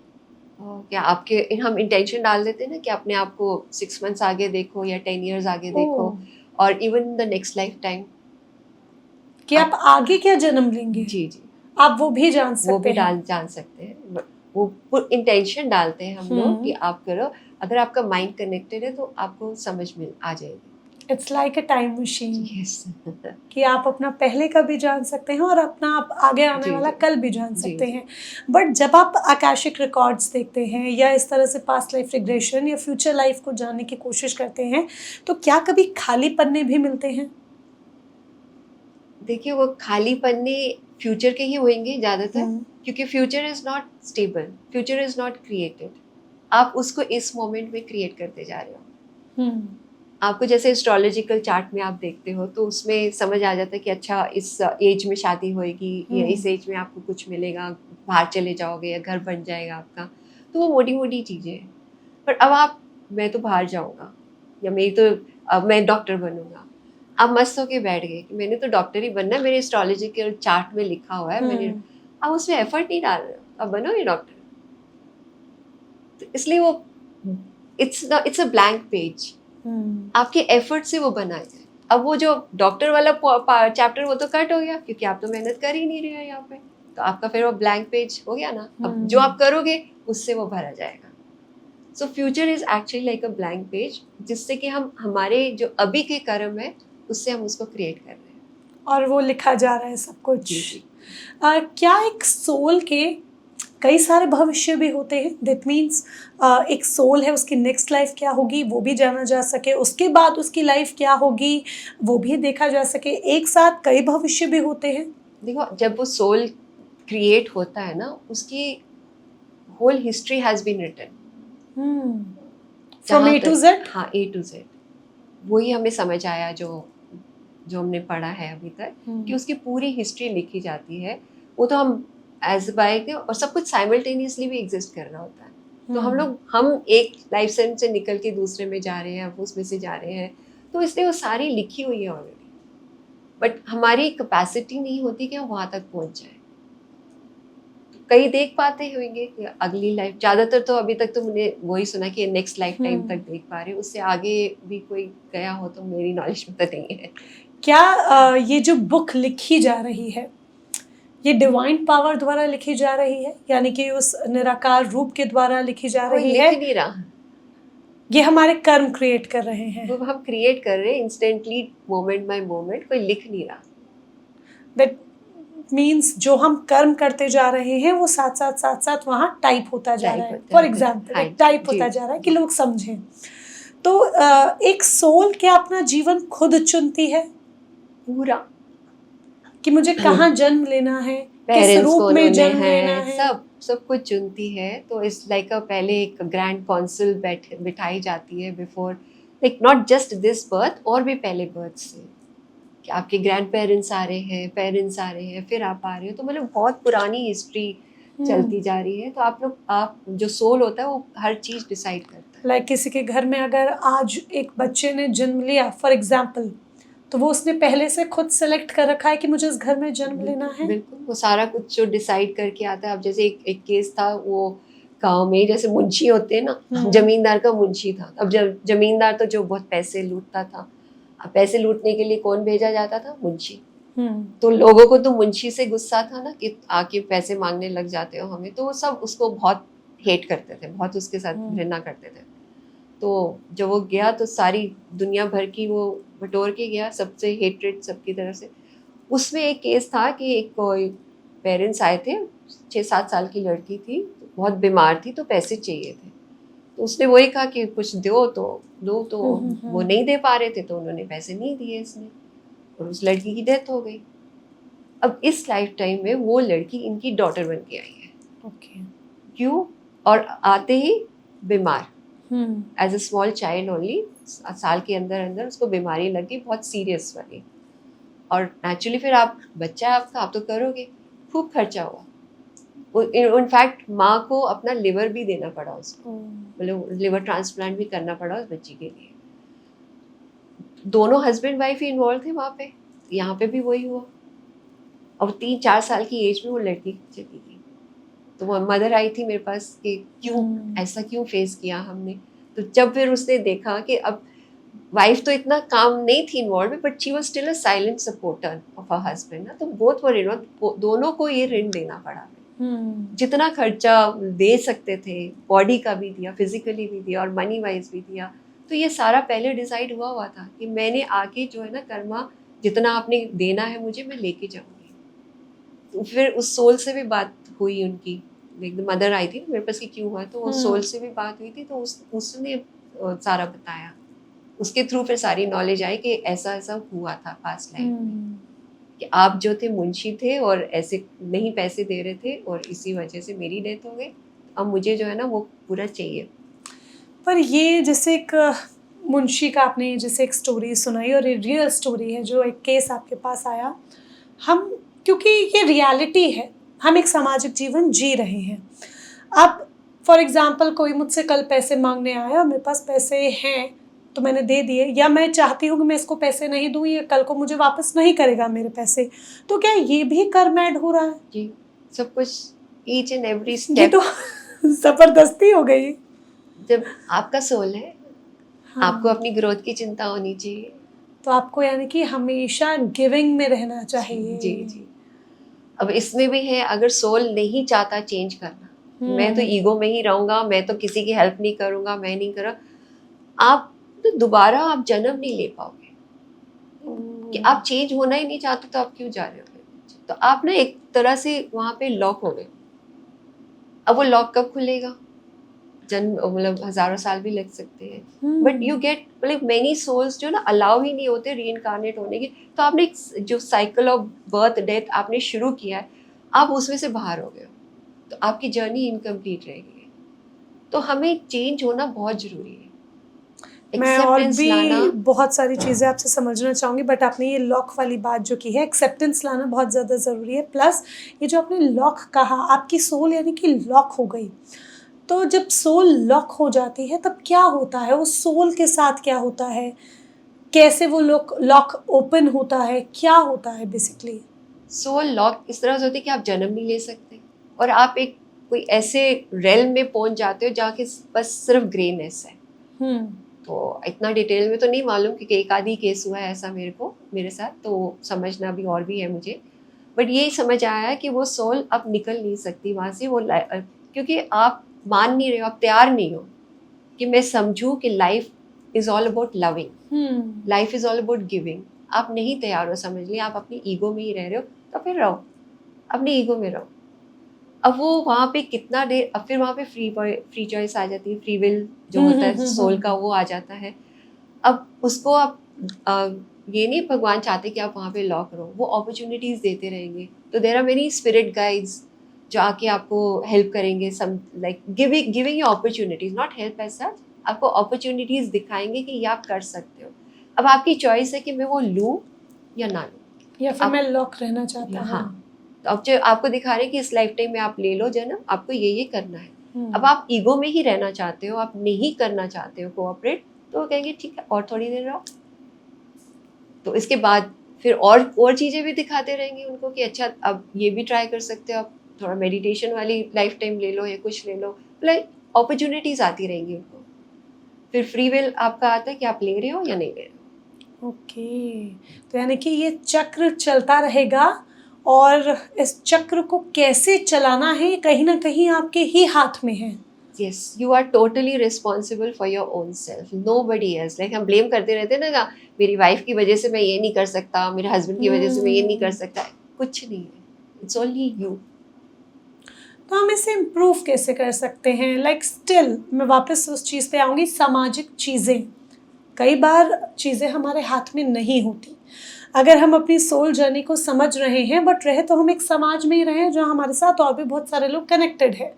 क्या आपके हम इंटेंशन डाल देते हैं ना कि अपने आप को 6 मंथ्स आगे देखो या 10 years आगे देखो, और even the next life time कि आप आगे क्या जन्म लेंगे। जी आप वो भी जान सकते हैं। वो भी जान सकते हैं। वो इंटेंशन डालते हैं हम लोग कि आप करो। अगर आपका माइंड कनेक्टेड है तो आपको समझ में आ जाएगी। It's like a time machine yes. कि आप अपना पहले का भी जान सकते हैं और अपना आप आगे आने जी, वाला जी। कल भी जान जी, सकते जी। हैं। बट जब आप आकाशिक रिकॉर्ड्स देखते हैं या इस तरह से पास्ट लाइफ रिग्रेशन या फ्यूचर लाइफ को जानने की कोशिश करते हैं, तो क्या कभी खाली पन्ने भी मिलते हैं? देखिए, वो खाली पन्ने फ्यूचर के ही होंगे ज़्यादातर, हम्म, क्योंकि future is not stable, future is not created. आप उसको इस मोमेंट में क्रिएट करते जा रहे हो। हम्म, आपको जैसे एस्ट्रोलॉजिकल चार्ट में आप देखते हो तो उसमें समझ आ जाता है कि अच्छा इस एज में शादी होएगी या इस एज में आपको कुछ मिलेगा, बाहर चले जाओगे या घर बन जाएगा आपका। तो वो मोटी मोटी चीज़ें हैं। पर अब आप, मैं तो बाहर जाऊँगा या मेरी तो, अब मैं डॉक्टर बनूंगा, आप मस्त होके बैठ गए कि मैंने तो डॉक्टर ही बनना है, मेरे एस्ट्रोलॉजिकल चार्ट में लिखा हुआ है, मैंने, हम्म, आप उसमें एफर्ट नहीं डाल रहे हो, अब बनोगे डॉक्टर। तो इसलिए वो, इट्स अ ब्लैंक पेज, हम्म, आपके एफर्ट से वो बनाया है। अब वो जो डॉक्टर वाला चैप्टर वो तो कट हो गया, क्योंकि आप तो मेहनत कर ही नहीं रहे हैं यहाँ पे, तो आपका फिर वो ब्लैंक पेज हो गया ना। अब जो आप करोगे उससे वो भरा जाएगा। So future is actually like a blank page, जिससे कि हम हमारे जो अभी के कर्म है उससे हम उसको क्रिएट कर रहे हैं। और वो लिखा जा रहा है सब कुछ। जी जी। क्या एक सोल के कई सारे भविष्य भी होते हैं? दैट मीन्स एक सोल है, उसकी नेक्स्ट लाइफ क्या होगी वो भी जाना जा सके, उसके बाद उसकी लाइफ क्या होगी वो भी देखा जा सके, एक साथ कई भविष्य भी होते हैं? देखो, जब वो सोल क्रिएट होता है ना, उसकी whole history has been written. From जहाँ ए टू तक, जेड। हाँ, ए टू जेड, वही हमें समझ आया जो जो हमने पढ़ा है अभी तक, कि उसकी पूरी हिस्ट्री लिखी जाती है। वो तो हम एज बाय के, और सब कुछ साइमल्टेनियसली भी एग्जिस्ट कर रहा होता है। तो हम एक लाइफ से निकल के दूसरे में जा रहे हैं, अब उसमें से जा रहे हैं, तो इसलिए वो सारी लिखी हुई है ऑलरेडी। बट हमारी कैपेसिटी नहीं होती कि हम वहाँ तक पहुँच जाए। कई देख पाते होंगे कि अगली लाइफ, ज़्यादातर तो अभी तक तो मैंने वही सुना कि नेक्स्ट लाइफ टाइम तक देख पा रहे हैं, उससे आगे भी कोई गया हो तो मेरी नॉलेज में तो नहीं है। क्या ये जो बुक लिखी जा रही है ये डिवाइन पावर द्वारा लिखी जा रही है, यानी कि उस निराकार रूप के द्वारा लिखी जा कोई रही लिख है? नहीं रहा, ये हमारे कर्म क्रिएट कर रहे हैं। वो हम क्रिएट कर रहे हैं इंस्टेंटली, मोमेंट बाय मोमेंट, कोई लिख नहीं रहा। दैट मीन्स जो हम कर्म करते जा रहे हैं वो साथ साथ वहाँ टाइप होता जा रहा है। फॉर एग्जाम्पल एक टाइप होता जा रहा है कि लोग समझें। तो एक सोल क्या अपना जीवन खुद चुनती है पूरा, कि मुझे कहाँ जन्म लेना है, किस पेरेंट्स रूप कौन में होने जन्म लेना हैं, है? सब कुछ चुनती है। तो इस लाइक पहले एक ग्रैंड काउंसिल बिठाई जाती है before, like not just this birth, और भी पहले बर्थ से, कि आपके ग्रैंड पेरेंट्स आ रहे हैं, पेरेंट्स आ रहे हैं, फिर आप आ रहे हो। तो मतलब बहुत पुरानी हिस्ट्री चलती जा रही है। तो आप जो सोल होता है वो हर चीज़ डिसाइड करता है। लाइक किसी के घर में अगर आज एक बच्चे ने जन्म लिया फॉर एग्जाम्पल, तो वो उसने पहले से खुद सेलेक्ट कर रखा है कि मुझे इस घर में जन्म लेना है। बिल्कुल, वो सारा कुछ जो डिसाइड करके आता है। अब जैसे एक केस था, वो गांव में जैसे मुंशी होते हैं ना, जमींदार का मुंशी था। अब जब जमींदार तो जो बहुत पैसे लूटता था, अब पैसे लूटने के लिए कौन भेजा जाता था? मुंशी। तो लोगों को तो मुंशी से गुस्सा था ना कि आके पैसे मांगने लग जाते हो हमें, तो वो सब उसको बहुत हेट करते थे, बहुत उसके साथ घृणा करते थे। तो जब वो गया तो सारी दुनिया भर की वो बटोर के गया, सबसे हेट्रेड सबकी तरफ से। उसमें एक केस था कि एक कोई पेरेंट्स आए थे, 6-7 साल की लड़की थी, बहुत बीमार थी, तो पैसे चाहिए थे। तो उसने वही कहा कि कुछ दो तो दो, तो वो नहीं दे पा रहे थे, तो उन्होंने पैसे नहीं दिए इसने, और उस लड़की की डेथ हो गई। अब इस लाइफ टाइम में वो लड़की इनकी डॉटर बन के आई है। ओके। क्यों? और आते ही बीमार, as a small child only, साल के अंदर अंदर उसको बीमारी लगी, बहुत सीरियस वाली। और नेचुरली फिर आप, बच्चा आपका, आप तो करोगे, खूब खर्चा हुआ। इनफैक्ट माँ को अपना लिवर भी देना पड़ा उसको, मतलब लिवर ट्रांसप्लांट भी करना पड़ा उस बच्ची के लिए। दोनों हस्बैंड वाइफ ही इन्वॉल्व थे वहाँ पे, यहाँ पे भी वही हुआ। और 3-4 साल की एज में वो लड़की चली गई। तो वो मदर आई थी मेरे पास कि क्यों ऐसा क्यों फेस किया हमने। तो जब फिर उसने देखा कि अब वाइफ तो इतना काम नहीं थी involve, but she was still a silent supporter of her husband ना, तो बोथ वर इन, दोनों को ये ऋण देना पड़ा। जितना खर्चा दे सकते थे, बॉडी का भी दिया, फिजिकली भी दिया और मनी वाइज भी दिया, तो ये सारा पहले डिसाइड हुआ था कि मैंने आके जो है ना कर्मा, जितना आपने देना है मुझे, मैं लेके जाऊंगी। तो फिर उस सोल से भी बात हुई उनकी, लाइक मदर आई थी मेरे पास कि क्यों हुआ, तो वो सोल से भी बात हुई थी, तो उसने सारा बताया। उसके थ्रू फिर सारी नॉलेज आई कि ऐसा ऐसा हुआ था पास्ट लाइफ में, कि आप जो थे मुंशी थे और ऐसे नहीं पैसे दे रहे थे और इसी वजह से मेरी डेथ हो गई। अब मुझे जो है ना वो पूरा चाहिए। पर ये जैसे एक मुंशी का आपने जैसे एक स्टोरी सुनाई और ये रियल स्टोरी है, जो एक केस आपके पास आया, हम क्योंकि ये रियलिटी है, हम एक सामाजिक जीवन जी रहे हैं। अब फॉर एग्जांपल कोई मुझसे कल पैसे मांगने आया और मेरे पास पैसे हैं तो मैंने दे दिए, या मैं चाहती हूँ कि मैं इसको पैसे नहीं दूँ, ये कल को मुझे वापस नहीं करेगा मेरे पैसे, तो क्या ये भी कर्म ऐड हो रहा है? जी, सब कुछ, ईच एंड एवरी ये स्टेप। तो जबरदस्ती हो गई। जब आपका सोल है, हाँ। आपको अपनी ग्रोथ की चिंता होनी चाहिए। तो आपको यानी कि हमेशा गिविंग में रहना चाहिए। जी जी। अब इसमें भी है, अगर सोल नहीं चाहता चेंज करना, मैं तो ईगो में ही रहूंगा, मैं तो किसी की हेल्प नहीं करूंगा, मैं नहीं करूँ, आप तो दोबारा आप जन्म नहीं ले पाओगे। कि आप चेंज होना ही नहीं चाहते तो आप क्यों जा रहे हो? तो आप ना एक तरह से वहां पे लॉक हो गए। अब वो लॉक कब खुलेगा? जन्म, मतलब हजारों साल भी लग सकते हैं, बट यू गेट, मतलब मेनी सोल्स जो ना अलाउ ही नहीं होते रीइंकारनेट होने की। तो आपने जो साइकिल ऑफ बर्थ डेथ आपने शुरू किया है, आप उसमें से बाहर हो गए हो, तो आपकी जर्नी इनकम्प्लीट रहेगी। तो हमें चेंज होना बहुत जरूरी है। मैं और एक्सेप्टेंस भी लाना, बहुत सारी चीज़ें आपसे समझना चाहूँगी, बट आपने ये लॉक वाली बात जो की है, एक्सेप्टेंस लाना बहुत ज़्यादा ज़रूरी है। प्लस ये जो आपने लॉक कहा, आपकी सोल यानी कि लॉक हो गई, तो जब सोल लॉक हो जाती है तब क्या होता है? उस सोल के साथ क्या होता है? कैसे वो लॉक ओपन होता है? क्या होता है बेसिकली? सोल लॉक इस तरह से होती है कि आप जन्म नहीं ले सकते, और आप एक कोई ऐसे रेल में पहुंच जाते हो जहाँ के बस सिर्फ ग्रेनेस है। तो इतना डिटेल में तो नहीं मालूम, क्योंकि एक आधी केस हुआ है ऐसा मेरे साथ, तो समझना भी और भी है मुझे। बट यही समझ आया है कि वो सोल अब निकल नहीं सकती वहाँ से, वो क्योंकि आप मान नहीं रहे हो, आप तैयार नहीं हो कि मैं समझूं कि life is all about loving, life is all about giving. आप नहीं तैयार हो समझ लिया, आप अपनी ईगो में ही रह रहे हो, तो फिर रहो, अपनी ईगो में रहो। अब वो वहाँ पे कितना देर, अब फिर वहाँ पे फ्री चॉइस आ जाती है, फ्री विल जो होता है सोल का, वो आ जाता है। अब उसको आप ये नहीं भगवान चाहते कि आप वहाँ पे लॉक रहो, वो अपॉर्चुनिटीज देते रहेंगे। तो there are many spirit guides जो आके आपको हेल्प करेंगे, some like giving you opportunities, not help as such, आपको अपॉर्चुनिटीज दिखाएंगे कि ये आप कर सकते हो। अब आपकी चॉइस है कि मैं वो लूँ या ना लूँ, या फिर मैं लॉक रहना चाहता हूँ। हाँ, तो अब जो आपको दिखा रहे हैं कि इस लाइफ टाइम में आप ले लो जन्म, आपको ये करना है। अब आप ईगो में ही रहना चाहते हो, आप नहीं करना चाहते हो कोऑपरेट, तो वो कहेंगे ठीक है और थोड़ी देर रहो। तो इसके बाद फिर और चीज़ें भी दिखाते रहेंगे उनको कि अच्छा अब ये भी ट्राई कर सकते हो, आप थोड़ा मेडिटेशन वाली लाइफ टाइम ले लो या कुछ ले लो, मतलब अपॉर्चुनिटीज आती रहेंगी उनको। फिर फ्री विल आपका आता है कि आप ले रहे हो या नहीं ले रहे हो। ओके, तो यानी कि ये चक्र चलता रहेगा, और इस चक्र को कैसे चलाना है कहीं ना कहीं आपके ही हाथ में है। Yes, you are totally responsible for your own self. Nobody else. Like हम blame करते रहते हैं ना, मेरी वाइफ की वजह से मैं ये नहीं कर सकता, मेरे हस्बैंड की वजह से मैं ये नहीं कर सकता। कुछ नहीं है, इट्स ओनली यू। तो हम इसे इम्प्रूव कैसे कर सकते हैं? लाइक स्टिल मैं वापस उस चीज़ पे आऊँगी, सामाजिक चीज़ें, कई बार चीज़ें हमारे हाथ में नहीं होती। अगर हम अपनी सोल जर्नी को समझ रहे हैं, बट रहे तो हम एक समाज में ही रहे जहाँ हमारे साथ और भी बहुत सारे लोग कनेक्टेड हैं।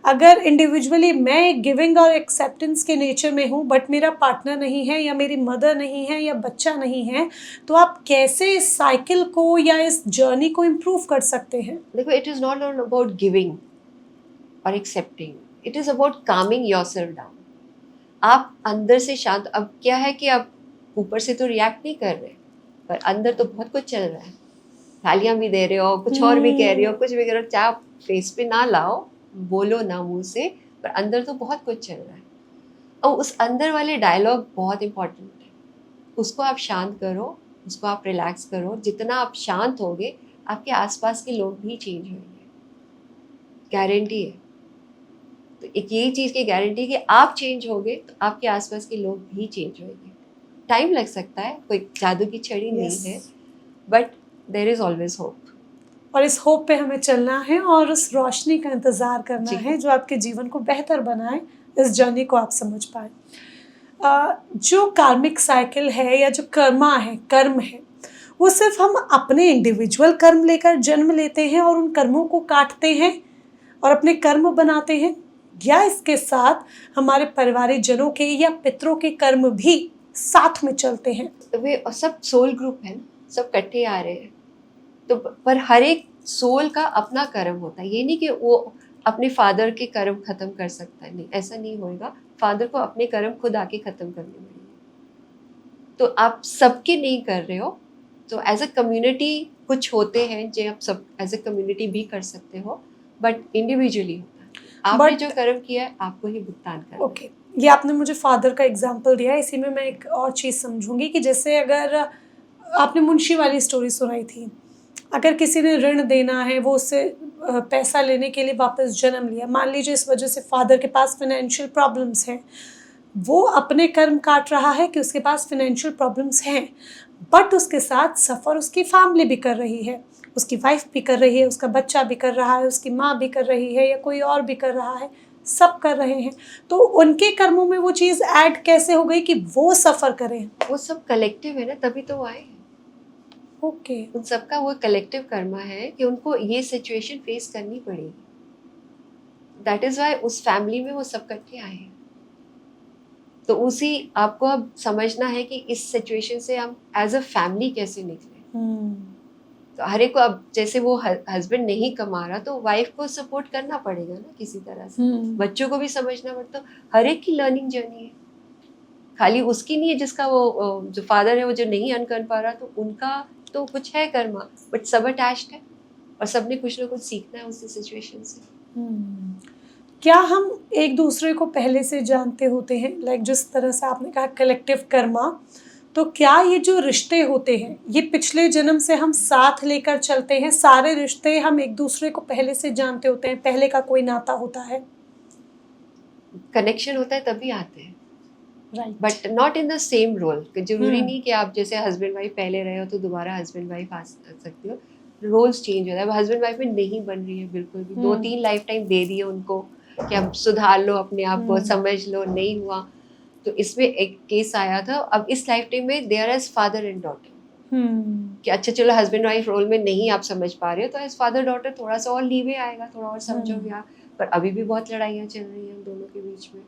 अगर इंडिविजुअली मैं एक गिविंग और एक्सेप्टेंस के नेचर में हूँ, बट मेरा पार्टनर नहीं है, या मेरी मदर नहीं है, या बच्चा नहीं है, तो आप कैसे इस साइकिल को या इस जर्नी को इम्प्रूव कर सकते हैं? देखो, it is not about giving और accepting, it is about calming yourself down. आप अंदर से शांत, अब क्या है कि आप ऊपर से तो रिएक्ट नहीं कर रहे, पर अंदर तो बहुत कुछ चल रहा है। गालियाँ भी दे रहे हो, कुछ और भी कह रहे हो, कुछ भी कह रहे हो, चाहे आप फेस पे ना लाओ, बोलो ना मुंह से, पर अंदर तो बहुत कुछ चल रहा है। और उस अंदर वाले डायलॉग बहुत इंपॉर्टेंट है, उसको आप शांत करो, उसको आप रिलैक्स करो। जितना आप शांत होगे, आपके आसपास के लोग भी चेंज होंगे, गारंटी है। तो एक यही चीज़ की गारंटी कि आप चेंज होगे तो आपके आसपास के लोग भी चेंज होंगे। टाइम लग सकता है, कोई जादू की छड़ी नहीं है, but there is always hope. और इस होप पे हमें चलना है और उस रोशनी का इंतज़ार करना जी। है जो आपके जीवन को बेहतर बनाए, इस जर्नी को आप समझ पाए। जो कार्मिक साइकिल है या जो कर्म है, वो सिर्फ हम अपने इंडिविजुअल कर्म लेकर जन्म लेते हैं और उन कर्मों को काटते हैं और अपने कर्म बनाते हैं, या इसके साथ हमारे पारिवारिक जनों के या पितरों के कर्म भी साथ में चलते हैं? वे सब सोल ग्रुप है ना, सब इकट्ठे आ रहे हैं। तो पर हर एक सोल का अपना कर्म होता है, ये नहीं कि वो अपने फादर के कर्म खत्म कर सकता है, नहीं, ऐसा नहीं होएगा। फादर को अपने कर्म खुद आके खत्म करने पड़ेंगे। तो आप सबके नहीं कर रहे हो, तो एज अ कम्युनिटी कुछ होते हैं जो आप सब एज अ कम्युनिटी भी कर सकते हो, बट इंडिविजुअली होता है। आपने जो कर्म किया है आपको ही भुगतान करना है। ओके, ये आपने मुझे फादर का एग्जाम्पल दिया, इसी में मैं एक और चीज़ समझूंगी कि जैसे अगर आपने मुंशी वाली स्टोरी सुनाई थी, अगर किसी ने ऋण देना है, वो उससे पैसा लेने के लिए वापस जन्म लिया, मान लीजिए इस वजह से फादर के पास फाइनेंशियल प्रॉब्लम्स हैं, वो अपने कर्म काट रहा है कि उसके पास फाइनेंशियल प्रॉब्लम्स हैं, बट उसके साथ सफ़र उसकी फैमिली भी कर रही है, उसकी वाइफ भी कर रही है, उसका बच्चा भी कर रहा है, उसकी माँ भी कर रही है, या कोई और भी कर रहा है, सब कर रहे हैं। तो उनके कर्मों में वो चीज़ ऐड कैसे हो गई कि वो सफ़र करें? वो सब कलेक्टिव है ना, तभी तो वो आए हैं। ओके, उन सबका वो कलेक्टिव कर्मा है कि उनको ये सिचुएशन फेस करनी पड़ेगी। दैट इज वाई उस फैमिली में वो सब इकट्ठे आए हैं। तो उसी आपको अब समझना है कि इस सिचुएशन से हम एज अ फैमिली कैसे निकले। तो हर एक को अब जैसे वो हस्बैंड नहीं कमा रहा तो वाइफ को सपोर्ट करना पड़ेगा ना किसी तरह से। बच्चों को भी समझना पड़ता, हर एक की लर्निंग जर्नी है, खाली उसकी नहीं है जिसका वो जो फादर है वो जो नहीं अर्न कर पा रहा, तो उनका तो कुछ है कर्मा, बट सब अटैच्ड है और सबने कुछ ना कुछ सीखना है उस सिचुएशन से। क्या हम एक दूसरे को पहले से जानते होते हैं? लाइक जिस तरह से आपने कहा कलेक्टिव कर्मा, तो क्या ये जो रिश्ते होते हैं ये पिछले जन्म से हम साथ लेकर चलते हैं? सारे रिश्ते हम एक दूसरे को पहले से जानते होते हैं, पहले का कोई नाता होता है? कनेक्शन होता है तभी आते हैं, right, but not in the same role. जरूरी नहीं कि आप जैसे हस्बैंड वाइफ पहले रहे हो तो दोबारा हस्बैंड वाइफ आ सकती हो। रोल्स चेंज होता है। अब हस्बैंड वाइफ में नहीं बन रही है बिल्कुल भी, 2-3 लाइफ टाइम दे दिए उनको कि अब सुधार लो अपने आप को, समझ लो, नहीं हुआ तो इसमें एक केस आया था। अब इस लाइफ टाइम में there as father and daughter कि अच्छा चलो हस्बैंड वाइफ रोल में नहीं आप समझ पा रहे हो तो एज फादर डॉटर थोड़ा सा और लीवे आएगा, थोड़ा और समझोगे आप। पर अभी भी बहुत लड़ाइयाँ चल रही हैं दोनों के बीच में।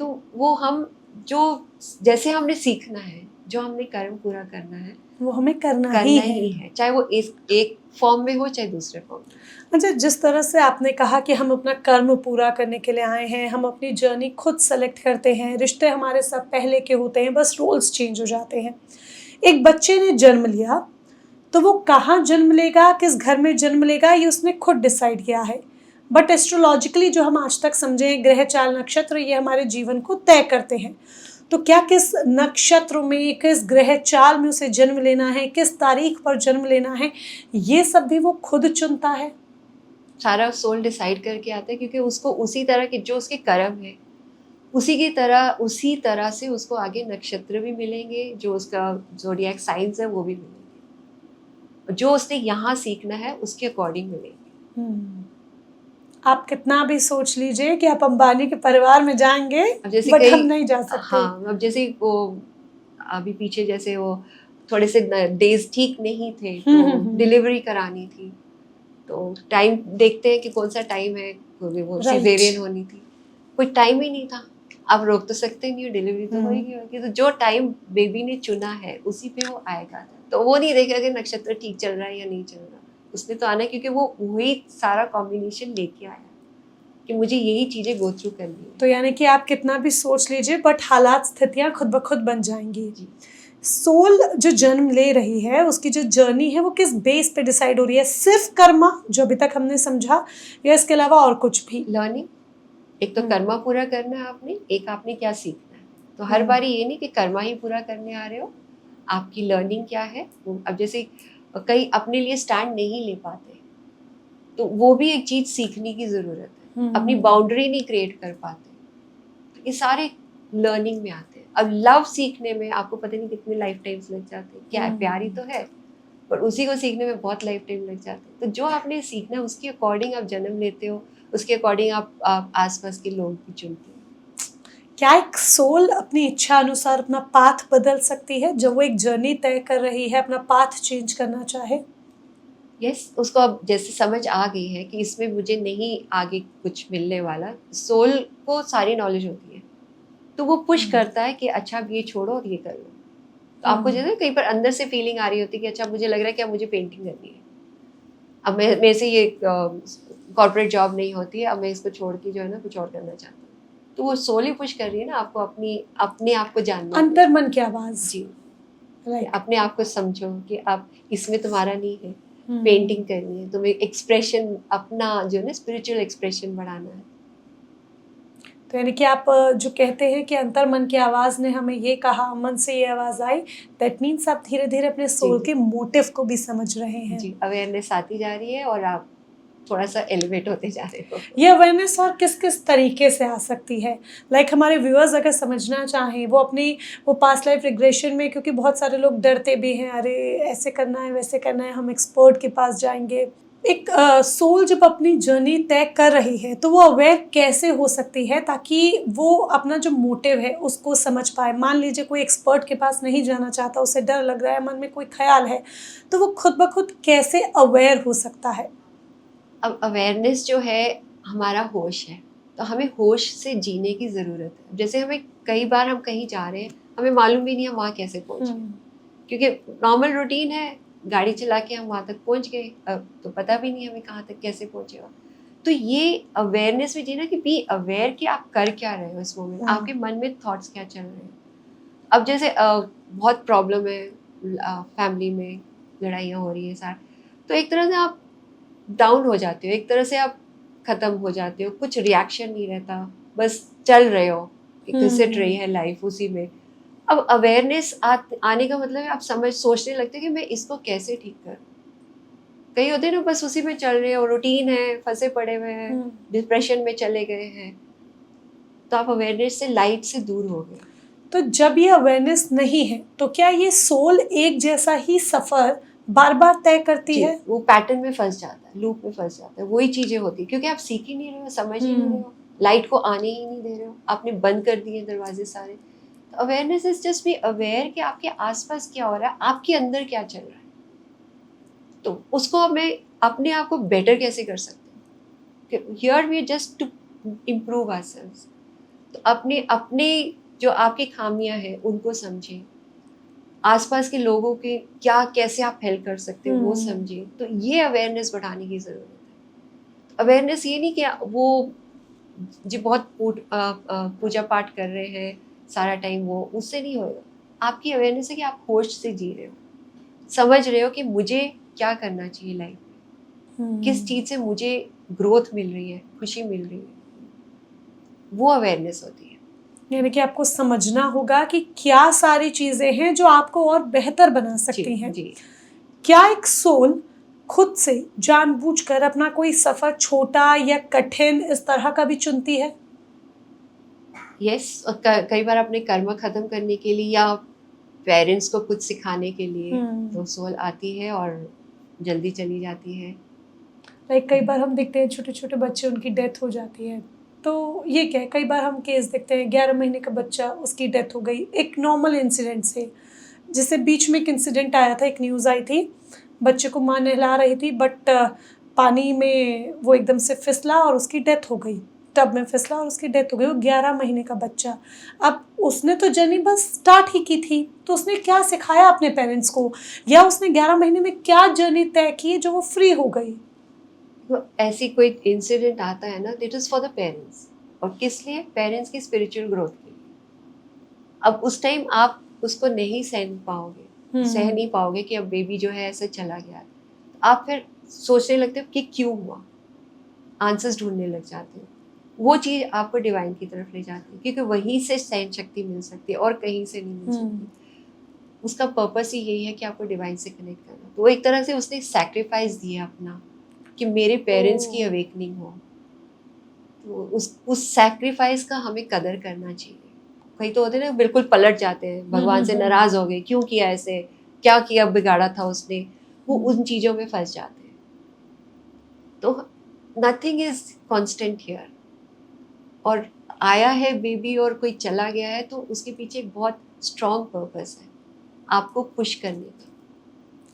तो वो हम जो जैसे हमने सीखना है, जो हमने कर्म पूरा करना है वो हमें करना ही है, चाहे वो एक फॉर्म में हो चाहे दूसरे फॉर्म में। अच्छा, जिस तरह से आपने कहा कि हम अपना कर्म पूरा करने के लिए आए हैं, हम अपनी जर्नी खुद सेलेक्ट करते हैं, रिश्ते हमारे सब पहले के होते हैं, बस रोल्स चेंज हो जाते हैं। एक बच्चे ने जन्म लिया तो वो कहाँ जन्म लेगा, किस घर में जन्म लेगा, ये उसने खुद डिसाइड किया है। बट एस्ट्रोलॉजिकली जो हम आज तक समझे ग्रह चाल नक्षत्र, ये हमारे जीवन को तय करते हैं। तो क्या किस नक्षत्र में, किस ग्रह चाल में उसे जन्म लेना है, किस तारीख पर जन्म लेना है, ये सब भी वो खुद चुनता है? सारा सोल डिसाइड करके आता है, क्योंकि उसको उसी तरह के जो उसके कर्म है उसी तरह से उसको आगे नक्षत्र भी मिलेंगे, जो उसका ज़ोडिएक साइंस है वो भी मिलेंगे, जो उसने यहाँ सीखना है उसके अकॉर्डिंग मिलेंगे। आप कितना भी सोच लीजिए कि आप अंबानी के परिवार में जाएंगे, बट हम नहीं जा सकते। हाँ, अब जैसे वो अभी पीछे जैसे वो थोड़े से डेज ठीक नहीं थे तो डिलीवरी करानी थी, तो टाइम देखते हैं कि कौन सा टाइम है, वो सिजेरियन होनी थी, कोई टाइम ही नहीं था। आप रोक तो सकते नहीं हो, डिलीवरी तो होगी। तो जो टाइम बेबी ने चुना है उसी पे वो आएगा। तो वो नहीं देखेगा कि नक्षत्र ठीक चल रहा है या नहीं चल रहा, उसने तो आना, क्योंकि वो वही सारा कॉम्बिनेशन लेके आया कि मुझे यही चीजें गो थ्रू करनी है। तो यानी कि आप कितना भी सोच लीजिए, बट हालात स्थितियां खुद ब खुद बन जाएंगी। सोल जो जन्म ले रही है, उसकी जो जर्नी है वो किस बेस पे डिसाइड हो रही है? सिर्फ कर्मा जो अभी तक हमने समझा, या इसके अलावा और कुछ भी? लर्निंग, एक तो कर्मा पूरा करना है आपने, एक आपने क्या सीखना है। तो हर बारी ये नहीं कि कर्मा ही पूरा करने आ रहे हो, आपकी लर्निंग क्या है। अब जैसे कई अपने लिए स्टैंड नहीं ले पाते, तो वो भी एक चीज सीखने की जरूरत है। अपनी बाउंड्री नहीं क्रिएट कर पाते। तो ये सारे लर्निंग में आते हैं। अब लव सीखने में आपको पता नहीं कितने लाइफ टाइम्स लग जाते हैं। क्या है, प्यार ही तो है, पर उसी को सीखने में बहुत लाइफ टाइम लग जाते हैं। तो जो आपने सीखना है उसके अकॉर्डिंग आप जन्म लेते हो, उसके अकॉर्डिंग आप आसपास के लोग भी चुनते हो। क्या एक सोल अपनी इच्छा अनुसार अपना पाथ बदल सकती है? जब वो एक जर्नी तय कर रही है, अपना पाथ चेंज करना चाहे? यस, उसको अब जैसे समझ आ गई है कि इसमें मुझे नहीं आगे कुछ मिलने वाला। सोल को सारी नॉलेज होती है, तो वो पुश करता है कि अच्छा अब ये छोड़ो और ये कर लो। तो आपको जैसे कहीं पर अंदर से फीलिंग आ रही होती है कि अच्छा मुझे लग रहा है कि अब मुझे पेंटिंग करनी है, अब मेरे से ये कॉर्पोरेट जॉब नहीं होती है, अब मैं इसको छोड़ के जो है ना कुछ और करना चाहती हूँ। तो वो सोल ही पुश कर रही है ना आपको अपने आप को जानना। अंतर मन की आवाज। जी, राइट। अपने आप को समझो कि आप इसमें तुम्हारा नहीं है, पेंटिंग करनी है, तुम्हें एक्सप्रेशन अपना जो है ना स्पिरिचुअल एक्सप्रेशन बढ़ाना है। तो यानी कि आप जो कहते हैं कि अंतर मन की आवाज़ ने हमें ये कहा, मन से ये आवाज़ आई, दैट मीन्स आप धीरे धीरे अपने सोल के मोटिव को भी समझ रहे हैं। जी, अवेयरनेस आती जा रही है और आप थोड़ा सा एलिवेट होते जा रहे हो। ये अवेयरनेस और किस किस तरीके से आ सकती है? लाइक हमारे व्यूअर्स अगर समझना चाहें, वो पास्ट लाइफ रिग्रेशन में, क्योंकि बहुत सारे लोग डरते भी हैं, अरे ऐसे करना है वैसे करना है, हम एक्सपर्ट के पास जाएंगे। एक सोल जब अपनी जर्नी तय कर रही है तो वो अवेयर कैसे हो सकती है ताकि वो अपना जो मोटिव है उसको समझ पाए? मान लीजिए कोई एक्सपर्ट के पास नहीं जाना चाहता, उसे डर लग रहा है, मन में कोई ख्याल है, तो वो खुद ब खुद कैसे अवेयर हो सकता है? अब अवेयरनेस जो है हमारा होश है, तो हमें होश से जीने की ज़रूरत है। जैसे हमें कई बार हम कहीं जा रहे हैं, हमें मालूम भी नहीं हम वहाँ कैसे पहुँचे, क्योंकि नॉर्मल रूटीन है, गाड़ी चला के हम वहाँ तक पहुँच गए, अब तो पता भी नहीं हमें कहाँ तक कैसे पहुँचे हो। तो ये अवेयरनेस भी जीना कि बी अवेयर कि आप कर क्या रहे हो इस मोमेंट, आपके मन में थॉट्स क्या चल रहे हैं। अब जैसे बहुत प्रॉब्लम है, फैमिली में लड़ाइयाँ हो रही है सार, तो एक तरह से आप डाउन हो जाते हो, एक तरह से आप ख़त्म हो जाते हो, कुछ रिएक्शन नहीं रहता, बस चल रहे हो, घिसट रही है लाइफ उसी में। अब अवेयरनेस आने का मतलब है आप सोचने लगते हो कि मैं इसको कैसे ठीक करूं। कई होते हैं ना बस उसी में चल रहे हो, रूटीन है, फंसे पड़े हुए हैं, डिप्रेशन में चले गए हैं, तो आप अवेयरनेस से, लाइट से दूर हो गए। तो जब ये अवेयरनेस नहीं है तो क्या ये सोल एक जैसा ही सफ़र बार बार तय करती है? वो पैटर्न में फंस जाता है, लूप में फंस जाता है, वही चीज़ें होती है क्योंकि आप सीख ही नहीं रहे हो, समझ ही नहीं रहे हो, लाइट को आने ही नहीं दे रहे हो, आपने बंद कर दिए दरवाजे सारे। Awareness is just be aware कि आपके आसपास क्या हो रहा है, आपके अंदर क्या चल रहा है, तो उसको हमें अपने आप को बेटर कैसे कर सकते हैं। Here we just to improve ourselves. तो अपने जो आपकी खामियां हैं उनको समझें, आसपास के लोगों के क्या कैसे आप हेल्प कर सकते हो वो समझें। तो ये अवेयरनेस बढ़ाने की ज़रूरत है। अवेयरनेस ये नहीं कि वो जी बहुत पूजा पाठ कर रहे हैं सारा टाइम, वो उससे नहीं होगा। आपकी अवेयरनेस है कि आप होश से जी रहे हो, समझ रहे हो कि मुझे क्या करना चाहिए लाइफ में, किस चीज़ से मुझे ग्रोथ मिल रही है, खुशी मिल रही है, वो अवेयरनेस होती है। यानी कि आपको समझना होगा कि क्या सारी चीज़ें हैं जो आपको और बेहतर बना सकती हैं। जी। क्या एक सोल खुद से जानबूझकर अपना कोई सफ़र छोटा या कठिन इस तरह का भी चुनती है? यस, कई बार अपने कर्म ख़त्म करने के लिए या पेरेंट्स को कुछ सिखाने के लिए तो सोल आती है और जल्दी चली जाती है। लाइक कई बार हम देखते हैं छोटे छोटे बच्चे, उनकी डेथ हो जाती है, तो ये क्या है, कई बार हम केस देखते हैं 11 महीने का बच्चा, उसकी डेथ हो गई एक नॉर्मल इंसिडेंट से। जिससे बीच में एक इंसिडेंट आया था, एक न्यूज़ आई थी, बच्चे को माँ नहला रही थी बट पानी में वो एकदम से फिसला और उसकी डेथ हो गई, टब में फिसला और उसकी डेथ हो गई। वो 11 महीने का बच्चा। अब उसने तो जर्नी बस स्टार्ट ही की थी, तो उसने क्या सिखाया अपने पेरेंट्स को, या उसने 11 महीने में क्या जर्नी तय की जो वो फ्री हो गई? तो ऐसी कोई इंसिडेंट आता है ना, it is for the parents. और किस लिए? पेरेंट्स की स्पिरिचुअल ग्रोथ के लिए। अब उस टाइम आप उसको नहीं सह नहीं पाओगे कि अब बेबी जो है ऐसे चला गया। आप फिर सोचने लगते हो कि क्यों हुआ, आंसर्स ढूंढने लग जाते हो। वो चीज़ आपको डिवाइन की तरफ ले जाती है, क्योंकि वहीं से सहन शक्ति मिल सकती है और कहीं से नहीं मिल सकती। उसका पर्पस ही यही है कि आपको डिवाइन से कनेक्ट करना। तो वो एक तरह से उसने सैक्रिफाइस दिया अपना कि मेरे पेरेंट्स की अवेकनिंग हो। तो उस सैक्रिफाइस का हमें कदर करना चाहिए। कई तो होते हैं ना बिल्कुल पलट जाते हैं, भगवान से नाराज हो गए, क्यों किया ऐसे, क्या किया, बिगाड़ा था उसने, वो उन चीज़ों में फंस जाते हैं। तो नथिंग इज कांस्टेंट हियर। और आया है बेबी और कोई चला गया है तो उसके पीछे एक बहुत स्ट्रॉन्ग पर्पस है आपको पुश करने का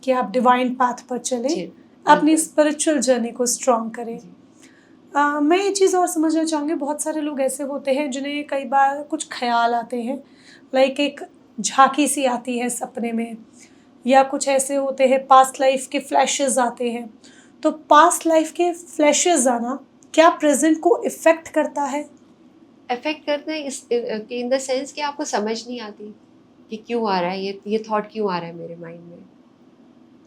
कि आप डिवाइन पाथ पर चले, जी, अपनी बिल्कुल। स्पिरिचुअल जर्नी को स्ट्रॉन्ग करें। जी। मैं ये चीज़ और समझना चाहूँगी, बहुत सारे लोग ऐसे होते हैं जिन्हें कई बार कुछ ख्याल आते हैं, लाइक एक झांकी सी आती है सपने में, या कुछ ऐसे होते हैं पास्ट लाइफ के फ्लैशेस आते हैं। तो पास्ट लाइफ के फ्लैशेस आना क्या प्रेजेंट को इफ़ेक्ट करता है? अफेक्ट करते हैं इन द सेंस कि आपको समझ नहीं आती कि क्यों आ रहा है, ये थॉट क्यों आ रहा है मेरे माइंड में।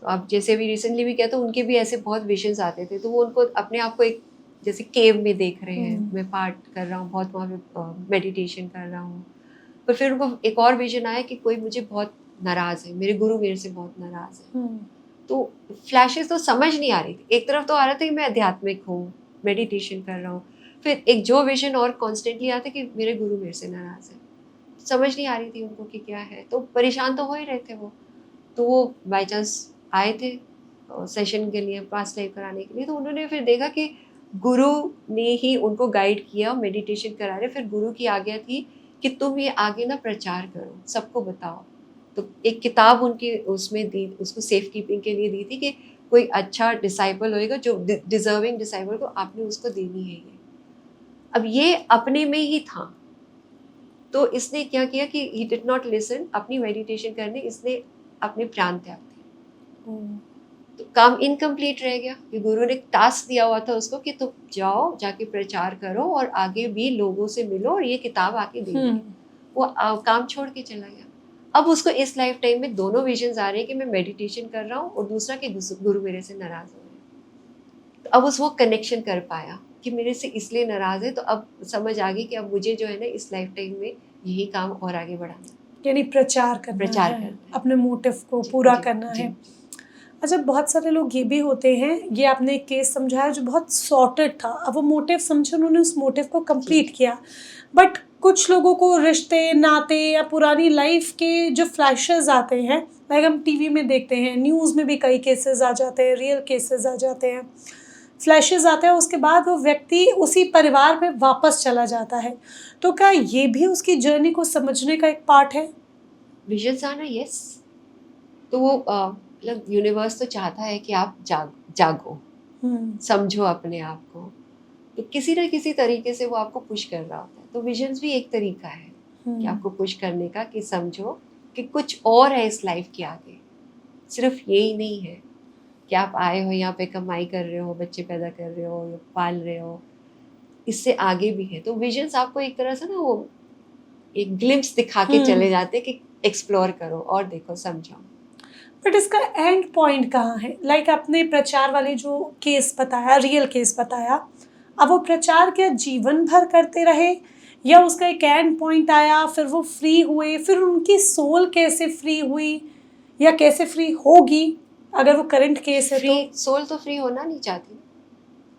तो अब जैसे भी रिसेंटली भी कहते, उनके भी ऐसे बहुत विजन्स आते थे, तो वो उनको अपने आप को एक जैसे केव में देख रहे हैं, मैं पाठ कर रहा हूँ, बहुत वहाँ पे मेडिटेशन कर रहा हूँ। पर फिर उनको एक और विजन आया कि कोई मुझे बहुत नाराज़ है, मेरे गुरु मेरे से बहुत नाराज़ है। तो फ्लैशेस तो समझ नहीं आ रही थी। एक तरफ तो आ रहा था कि मैं आध्यात्मिक हूँ, मेडिटेशन कर रहा हूँ, फिर एक जो विजन और कॉन्स्टेंटली आता कि मेरे गुरु मेरे से नाराज़ है। समझ नहीं आ रही थी उनको कि क्या है, तो परेशान तो हो ही रहे थे वो। तो वो बाय चांस आए थे सेशन के लिए, पास्ट लाइफ कराने के लिए। तो उन्होंने फिर देखा कि गुरु ने ही उनको गाइड किया, मेडिटेशन करा रहे। फिर गुरु की आज्ञा थी कि तुम ये आगे ना प्रचार करो, सबको बताओ। तो एक किताब उनकी उसमें दी, उसको सेफ कीपिंग के लिए दी थी कि कोई अच्छा डिसाइपल होएगा, जो डिजर्विंग डिसाइपल को आपने उसको देनी है ये। अब ये अपने में ही था, तो इसने क्या किया कि ही डिड नॉट लिसन, अपनी मेडिटेशन करने इसने अपने प्राण त्याग दिए। तो काम इनकम्प्लीट रह गया कि गुरु ने टास्क दिया हुआ था उसको कि तुम जाओ, जाके प्रचार करो और आगे भी लोगों से मिलो और ये किताब आके दे दे। वो काम छोड़ के चला गया। अब उसको इस लाइफ टाइम में दोनों विजन्स आ रहे हैं कि मैं मेडिटेशन कर रहा हूँ और दूसरा कि गुरु मेरे से नाराज हो रहे हैं। तो अब वो कनेक्शन कर पाया कि मेरे से इसलिए नाराज है। तो अब समझ आ गई कि अब मुझे जो है ना इस लाइफ टाइम में यही काम और आगे बढ़ाना, यानी प्रचार करना है, अपने मोटिव को पूरा करना है। अच्छा, बहुत सारे लोग ये भी होते हैं, ये आपने एक केस समझाया जो बहुत सॉर्टेड था, अब वो मोटिव समझे, उन्होंने उस मोटिव को कंप्लीट किया। बट कुछ लोगों को रिश्ते नाते या पुरानी लाइफ के जो फ्लैशेस आते हैं, लाइक हम टीवी में देखते हैं, न्यूज़ में भी कई केसेस आ जाते हैं, रियल केसेस आ जाते हैं, फ्लैशेस आते हैं, उसके बाद वो व्यक्ति उसी परिवार में वापस चला जाता है। तो क्या ये भी उसकी जर्नी को समझने का एक पार्ट है? विजन्स आना, यस। तो वो मतलब यूनिवर्स तो चाहता है कि आप जागो, समझो अपने आप को। तो किसी न किसी तरीके से वो आपको पुश कर रहा होता है। तो विजन्स भी एक तरीका है कि आपको पुश करने का, कि समझो कि कुछ और है इस लाइफ के आगे, सिर्फ यही नहीं है कि आप आए हो यहाँ पे कमाई कर रहे हो, बच्चे पैदा कर रहे हो या पाल रहे हो, इससे आगे भी है। तो विजन्स आपको एक तरह से ना वो एक ग्लिम्स दिखा के चले जाते हैं कि एक्सप्लोर करो और देखो, समझो। बट इसका एंड पॉइंट कहाँ है? लाइक आपने प्रचार वाले जो केस बताया, रियल केस बताया, अब वो प्रचार क्या जीवन भर करते रहे या उसका एक एंड पॉइंट आया, फिर वो फ्री हुए, फिर उनकी सोल कैसे फ्री हुई या कैसे फ्री होगी अगर वो करंट केस है? तो सोल तो फ्री होना नहीं चाहती,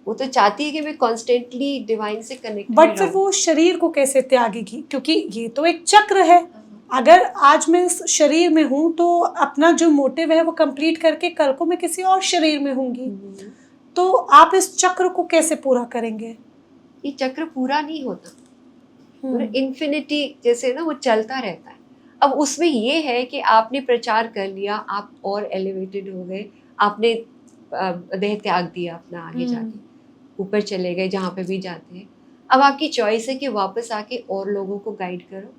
वो तो चाहती है कि मैं कॉन्स्टेंटली डिवाइन से कनेक्ट। बट फिर वो शरीर को कैसे त्यागेगी? क्योंकि ये तो एक चक्र है। अगर आज मैं इस शरीर में हूँ तो अपना जो मोटिव है वो कंप्लीट करके कल को मैं किसी और शरीर में होंगी। तो आप इस चक्र को कैसे पूरा करेंगे? ये चक्र पूरा नहीं होता, इन्फिनिटी जैसे ना वो चलता रहता है। अब उसमें ये है कि आपने प्रचार कर लिया, आप और एलिवेटेड हो गए, आपने देह त्याग दिया अपना, आगे जाके ऊपर चले गए जहाँ पे भी जाते हैं। अब आपकी चॉइस है कि वापस आके और लोगों को गाइड करो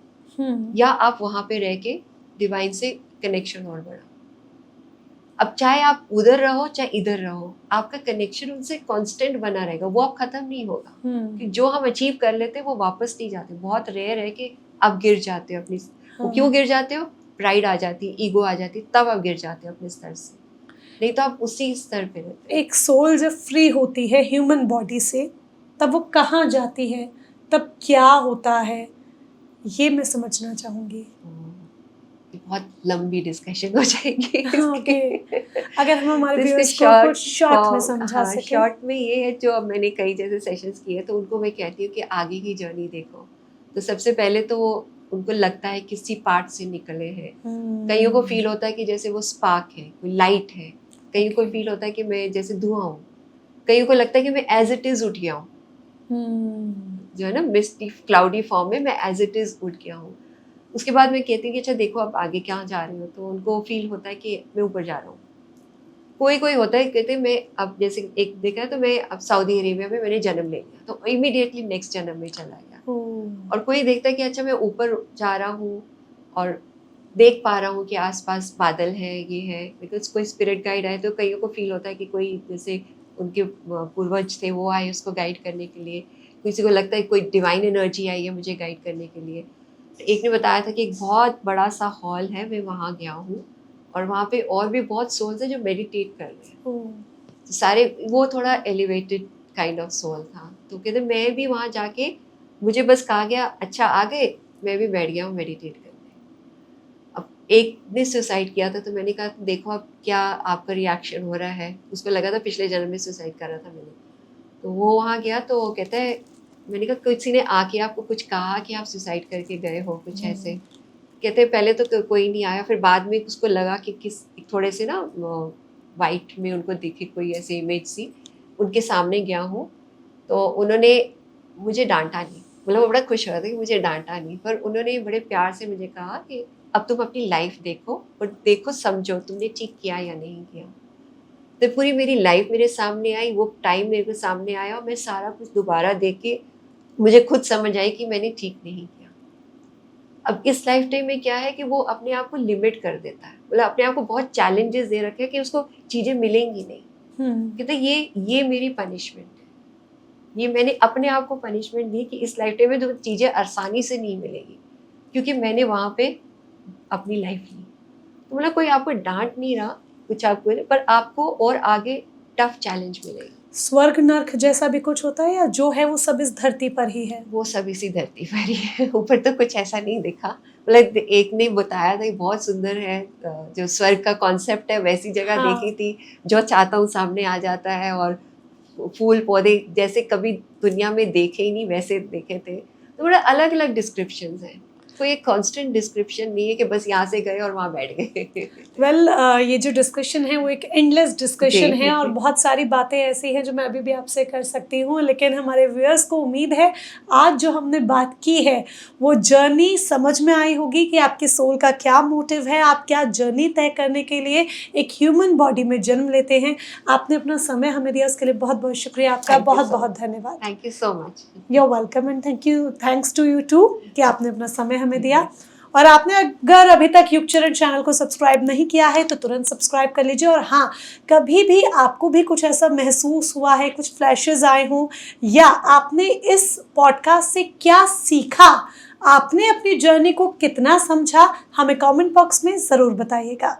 या आप वहाँ पे रह के डिवाइन से कनेक्शन और बढ़ाओ। अब चाहे आप उधर रहो चाहे इधर रहो, आपका कनेक्शन उनसे कांस्टेंट बना रहेगा, वो अब खत्म नहीं होगा। कि जो हम अचीव कर लेते हैं वो वापस नहीं जाते। बहुत रेयर है कि आप गिर जाते हो अपनी। वो क्यों गिर जाते हो? प्राइड आ जाती है, ईगो आ जाती है, तब आप गिर जाते हो अपने स्तर से, नहीं तो आप उसी स्तर पे रहते हो। एक सोल जब फ्री होती है ह्यूमन बॉडी से, तब वो कहाँ जाती है, तब क्या होता है, ये मैं समझना चाहूँगी। बहुत लंबी डिस्कशन हो जाएगी ओके, अगर हम हमारे तो इसके व्यूअर्स को कुछ शॉर्ट में समझा हाँ, सकें। शॉर्ट में ये है, जो अब मैंने कई जैसे सेशंस किए तो उनको मैं कहती हूँ कि आगे की जर्नी देखो। तो सबसे पहले तो उनको लगता है किसी पार्ट से निकले हैं। कईयों को फील होता है कि जैसे वो स्पार्क है, कोई लाइट है। कईयों को फील होता है कि मैं जैसे धुआं हूँ। कईयों को लगता है कि मैं एज इट इज उठ गया हूँ, जो है ना मिस्टी क्लाउडी फॉर्म में मैं एज इट इज उठ गया हूँ। उसके बाद मैं कहती हूँ कि अच्छा देखो अब आगे कहाँ जा रही हो, तो उनको फील होता है कि मैं ऊपर जा रहा हूँ। कोई कोई होता है कहते हैं मैं अब जैसे एक देखा है तो मैं अब सऊदी अरेबिया में मैंने जन्म ले लिया तो इमीडिएटली नेक्स्ट जन्म में चला गया। और कोई देखता है कि अच्छा मैं ऊपर जा रहा हूँ और देख पा रहा हूँ कि आसपास बादल है, ये है, बिकॉज कोई स्पिरिट गाइड आए तो कईयों को फील होता है कि कोई जैसे उनके पूर्वज थे वो आए उसको गाइड करने के लिए। किसी को लगता है कोई डिवाइन एनर्जी आई है मुझे गाइड करने के लिए। एक ने बताया था कि एक बहुत बड़ा सा हॉल है, मैं वहाँ गया हूँ और वहाँ पे और भी बहुत सोल्स हैं जो मेडिटेट कर रहे हैं। तो सारे वो थोड़ा एलिवेटेड काइंड ऑफ सोल था। तो कहते मैं भी वहाँ जाके मुझे बस कहा गया अच्छा आ गए, मैं भी बैठ गया हूँ मेडिटेट करने। अब एक ने सुसाइड किया था तो मैंने कहा देखो अब क्या आपका रिएक्शन हो रहा है। उसको लगा था पिछले जन्म में सुसाइड करा था मैंने। तो वो वहाँ गया तो कहता है, मैंने कहा किसी ने आके आपको कुछ कहा कि आप सुसाइड करके गए हो कुछ ऐसे? कहते पहले तो कोई नहीं आया, फिर बाद में उसको लगा कि किस थोड़े से ना वाइट में उनको दिखे कोई ऐसी इमेज सी, उनके सामने गया हूँ तो उन्होंने मुझे डांटा नहीं। मतलब वो बड़ा खुश हो रहा था कि मुझे डांटा नहीं, पर उन्होंने बड़े प्यार से मुझे कहा कि अब तुम अपनी लाइफ देखो और देखो समझो तुमने ठीक किया या नहीं किया। तो पूरी मेरी लाइफ मेरे सामने आई, वो टाइम मेरे को सामने आया और मैं सारा कुछ दोबारा देख के मुझे खुद समझ आई कि मैंने ठीक नहीं किया। अब इस लाइफ टाइम में क्या है कि वो अपने आप को लिमिट कर देता है, मतलब अपने आप को बहुत चैलेंजेस दे रखे हैं कि उसको चीज़ें मिलेंगी नहीं। कहते ये मेरी पनिशमेंट है, ये मैंने अपने आप को पनिशमेंट दी कि इस लाइफ टाइम में तो चीज़ें आसानी से नहीं मिलेगी क्योंकि मैंने वहाँ पे अपनी लाइफ ली। तो मतलब कोई आपको डांट नहीं रहा कुछ आपको, पर आपको और आगे टफ चैलेंज मिलेगा। स्वर्ग नर्क जैसा भी कुछ होता है या जो है वो सब इस धरती पर ही है? वो सब इसी धरती पर ही है, ऊपर तो कुछ ऐसा नहीं दिखा। मतलब एक ने बताया था कि बहुत सुंदर है, जो स्वर्ग का कॉन्सेप्ट है वैसी जगह देखी थी, जो चाहता हूँ सामने आ जाता है और फूल पौधे जैसे कभी दुनिया में देखे ही नहीं वैसे देखे थे। तो बड़ा अलग अलग डिस्क्रिप्शंस हैं, कोई एक कांस्टेंट डिस्क्रिप्शन नहीं है कि बस यहाँ से गए और वहाँ बैठ गए। वेल ये जो डिस्कशन है वो एक एंडलेस डिस्कशन है और बहुत सारी बातें ऐसी हैं जो मैं अभी भी आपसे कर सकती हूँ, लेकिन हमारे व्यूअर्स को उम्मीद है आज जो हमने बात की है वो जर्नी समझ में आई होगी कि आपके सोल का क्या मोटिव है, आप क्या जर्नी तय करने के लिए एक ह्यूमन बॉडी में जन्म लेते हैं। आपने अपना समय हमें दिया उसके लिए बहुत बहुत शुक्रिया आपका, बहुत बहुत धन्यवाद। Thank you so much. You are welcome and thanks to you too कि आपने अपना समय हमें दिया। और आपने अगर अभी तक युगचरण चैनल को सब्सक्राइब नहीं किया है तो तुरंत सब्सक्राइब कर लीजिए। और हाँ, कभी भी आपको भी कुछ ऐसा महसूस हुआ है, कुछ फ्लैशेस आए हों या आपने इस पॉडकास्ट से क्या सीखा, आपने अपनी जर्नी को कितना समझा, हमें कमेंट बॉक्स में ज़रूर बताइएगा।